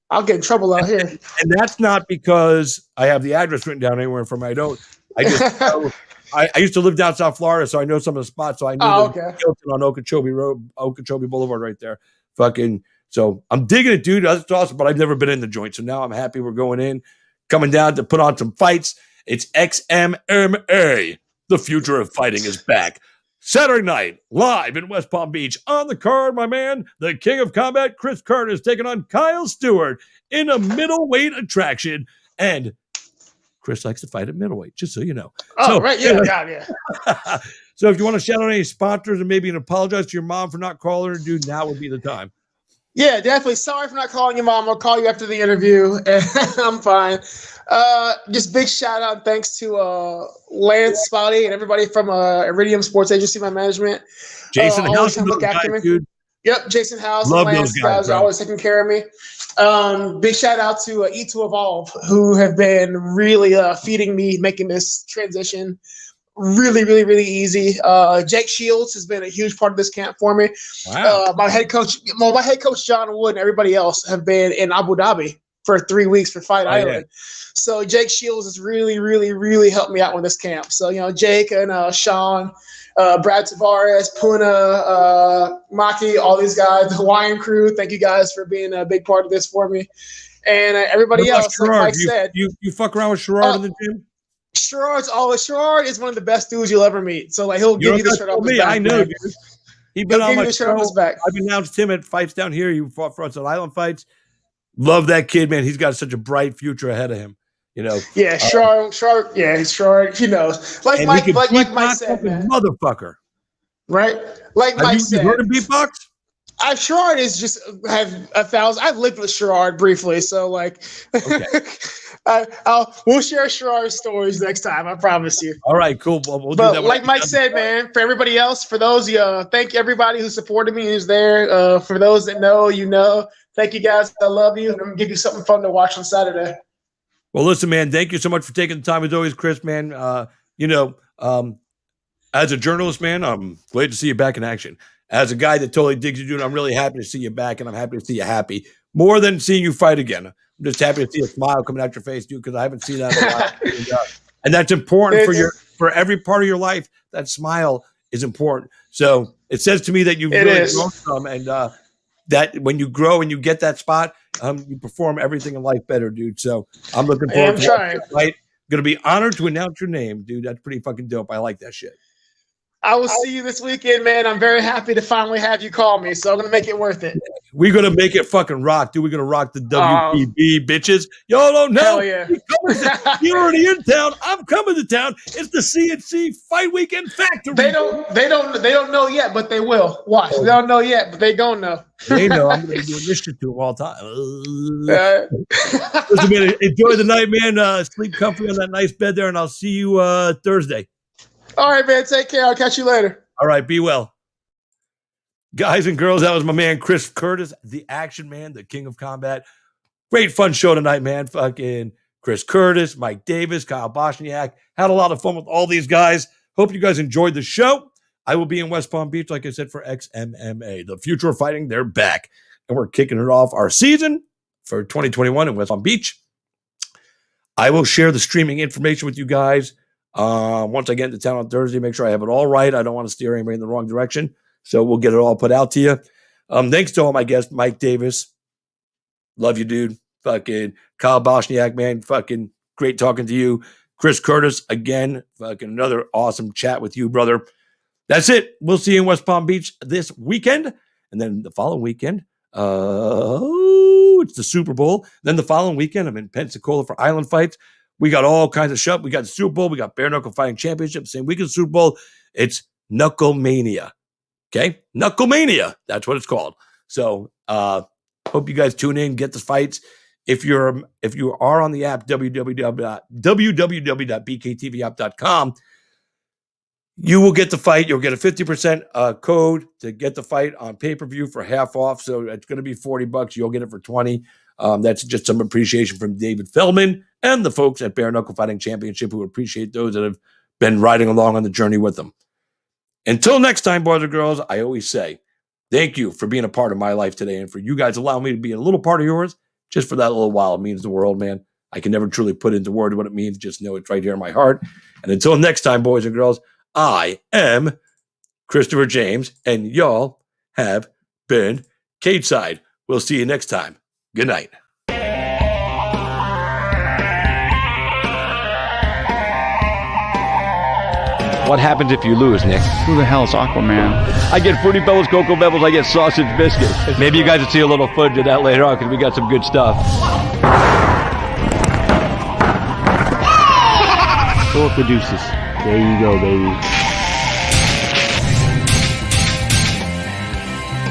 I'll get in trouble out here. And that's not because I have the address written down anywhere from. I don't. I just know, I used to live down South Florida, so I know some of the spots. So I knew Hilton on Okeechobee Road, Okeechobee Boulevard, right there. Fucking. So I'm digging it, dude. That's awesome. But I've never been in the joint, so now I'm happy we're going in, coming down to put on some fights. It's XMMA. The future of fighting is back. Saturday night, live in West Palm Beach. On the card, my man, the king of combat, Chris Curtis, taking on Kyle Stewart in a middleweight attraction. And Chris likes to fight at middleweight, just so you know. Oh, right. Yeah, God, yeah. So if you want to shout out any sponsors and maybe apologize to your mom for not calling her, dude, now would be the time. Yeah, definitely. Sorry for not calling your mom. I'll call you after the interview. I'm fine. Just big shout out and thanks to Lance Spotty and everybody from Iridium Sports Agency, my management. Jason House, look after me. Dude. Yep, Jason House Love and Lance those guys are always taking care of me. Big shout out to E2 Evolve, who have been really feeding me, making this transition really, really, really easy. Jake Shields has been a huge part of this camp for me. Wow. My head coach John Wood and everybody else have been in Abu Dhabi for 3 weeks for Fight Island. Yeah. So Jake Shields has really, really, really helped me out with this camp. So, Jake and Sean, Brad Tavares, Puna, Maki, all these guys, the Hawaiian crew, thank you guys for being a big part of this for me. And everybody else, like Mike said. You fuck around with Sherrod in the gym? Sherrod is one of the best dudes you'll ever meet. So, like, he'll give you the shirt off his back. I know, dude. He's been on my show. Back. I've announced him at fights down here. He fought for us at Island Fights. Love that kid, man. He's got such a bright future ahead of him. Yeah, Sherrod. Yeah, he's Sherrod. He knows. Like Mike said, man. Motherfucker. Right? Like Mike said. You heard of beatbox? Sherrod is just have 1,000. I've lived with Sherrod briefly, so like, okay. We'll share Sherrod's stories next time. I promise you. All right, cool. We'll do that. Like Mike said, man, for everybody else, for those, thank everybody who supported me, who's there. For those that know, thank you guys. I love you, and I'm gonna give you something fun to watch on Saturday. Well, listen, man, thank you so much for taking the time as always, Chris, man. As a journalist, man, I'm glad to see you back in action. As a guy that totally digs you, dude, I'm really happy to see you back, and I'm happy to see you happy. More than seeing you fight again. I'm just happy to see a smile coming out your face, dude, because I haven't seen that in a while. And that's important for every part of your life. That smile is important. So it says to me that you've really grown some, and that when you grow and you get that spot, you perform everything in life better, dude. So I'm looking forward to that fight. Going to be honored to announce your name, dude. That's pretty fucking dope. I like that shit. I will see you this weekend, man. I'm very happy to finally have you call me, so I'm going to make it worth it. We're going to make it fucking rock, dude. We're going to rock the WPB, bitches. Y'all don't know. Hell yeah. You're already in town. I'm coming to town. It's the CNC Fight Weekend Factory. They don't know yet, but they will. Watch. They don't know yet, but they gonna know. They know. I'm going to be doing this shit to them all the time. Listen, man, enjoy the night, man. Sleep comfy on that nice bed there, and I'll see you Thursday. All right, man. Take care. I'll catch you later. All right. Be well. Guys and girls, that was my man, Chris Curtis, the action man, the king of combat. Great fun show tonight, man. Fucking Chris Curtis, Mike Davis, Kyle Bochniak. Had a lot of fun with all these guys. Hope you guys enjoyed the show. I will be in West Palm Beach, like I said, for XMMA. The future of fighting, they're back. And we're kicking it off our season for 2021 in West Palm Beach. I will share the streaming information with you guys. Once I get into town on Thursday, make sure I have it all right. I don't want to steer anybody in the wrong direction. So we'll get it all put out to you. Thanks to all my guests, Mike Davis. Love you, dude. Fucking Kyle Bochniak, man. Fucking great talking to you. Chris Curtis, again, fucking another awesome chat with you, brother. That's it. We'll see you in West Palm Beach this weekend. And then the following weekend, it's the Super Bowl. Then the following weekend, I'm in Pensacola for Island Fights. We got all kinds of stuff. We got the Super Bowl. We got Bare Knuckle Fighting Championship. Same week as the Super Bowl. It's Knuckle Mania. Okay? Knuckle Mania. That's what it's called. So hope you guys tune in, get the fights. If you are on the app, www.bktvapp.com, you will get the fight. You'll get a 50% code to get the fight on pay-per-view for half off. So it's going to be $40. You'll get it for 20. That's just some appreciation from David Feldman and the folks at Bare Knuckle Fighting Championship who appreciate those that have been riding along on the journey with them. Until next time, boys and girls, I always say, thank you for being a part of my life today and for you guys allowing me to be a little part of yours. Just for that little while, it means the world, man. I can never truly put into words what it means. Just know it's right here in my heart. And until next time, boys and girls, I am Christopher James, and y'all have been Cage-Side. We'll see you next time. Good night. What happens if you lose, Nick? Who the hell is Aquaman? I get Fruity Pebbles, Cocoa Pebbles, I get sausage biscuits. Maybe you guys will see a little footage of that later on because we got some good stuff. Philip the Deuces. There you go, baby.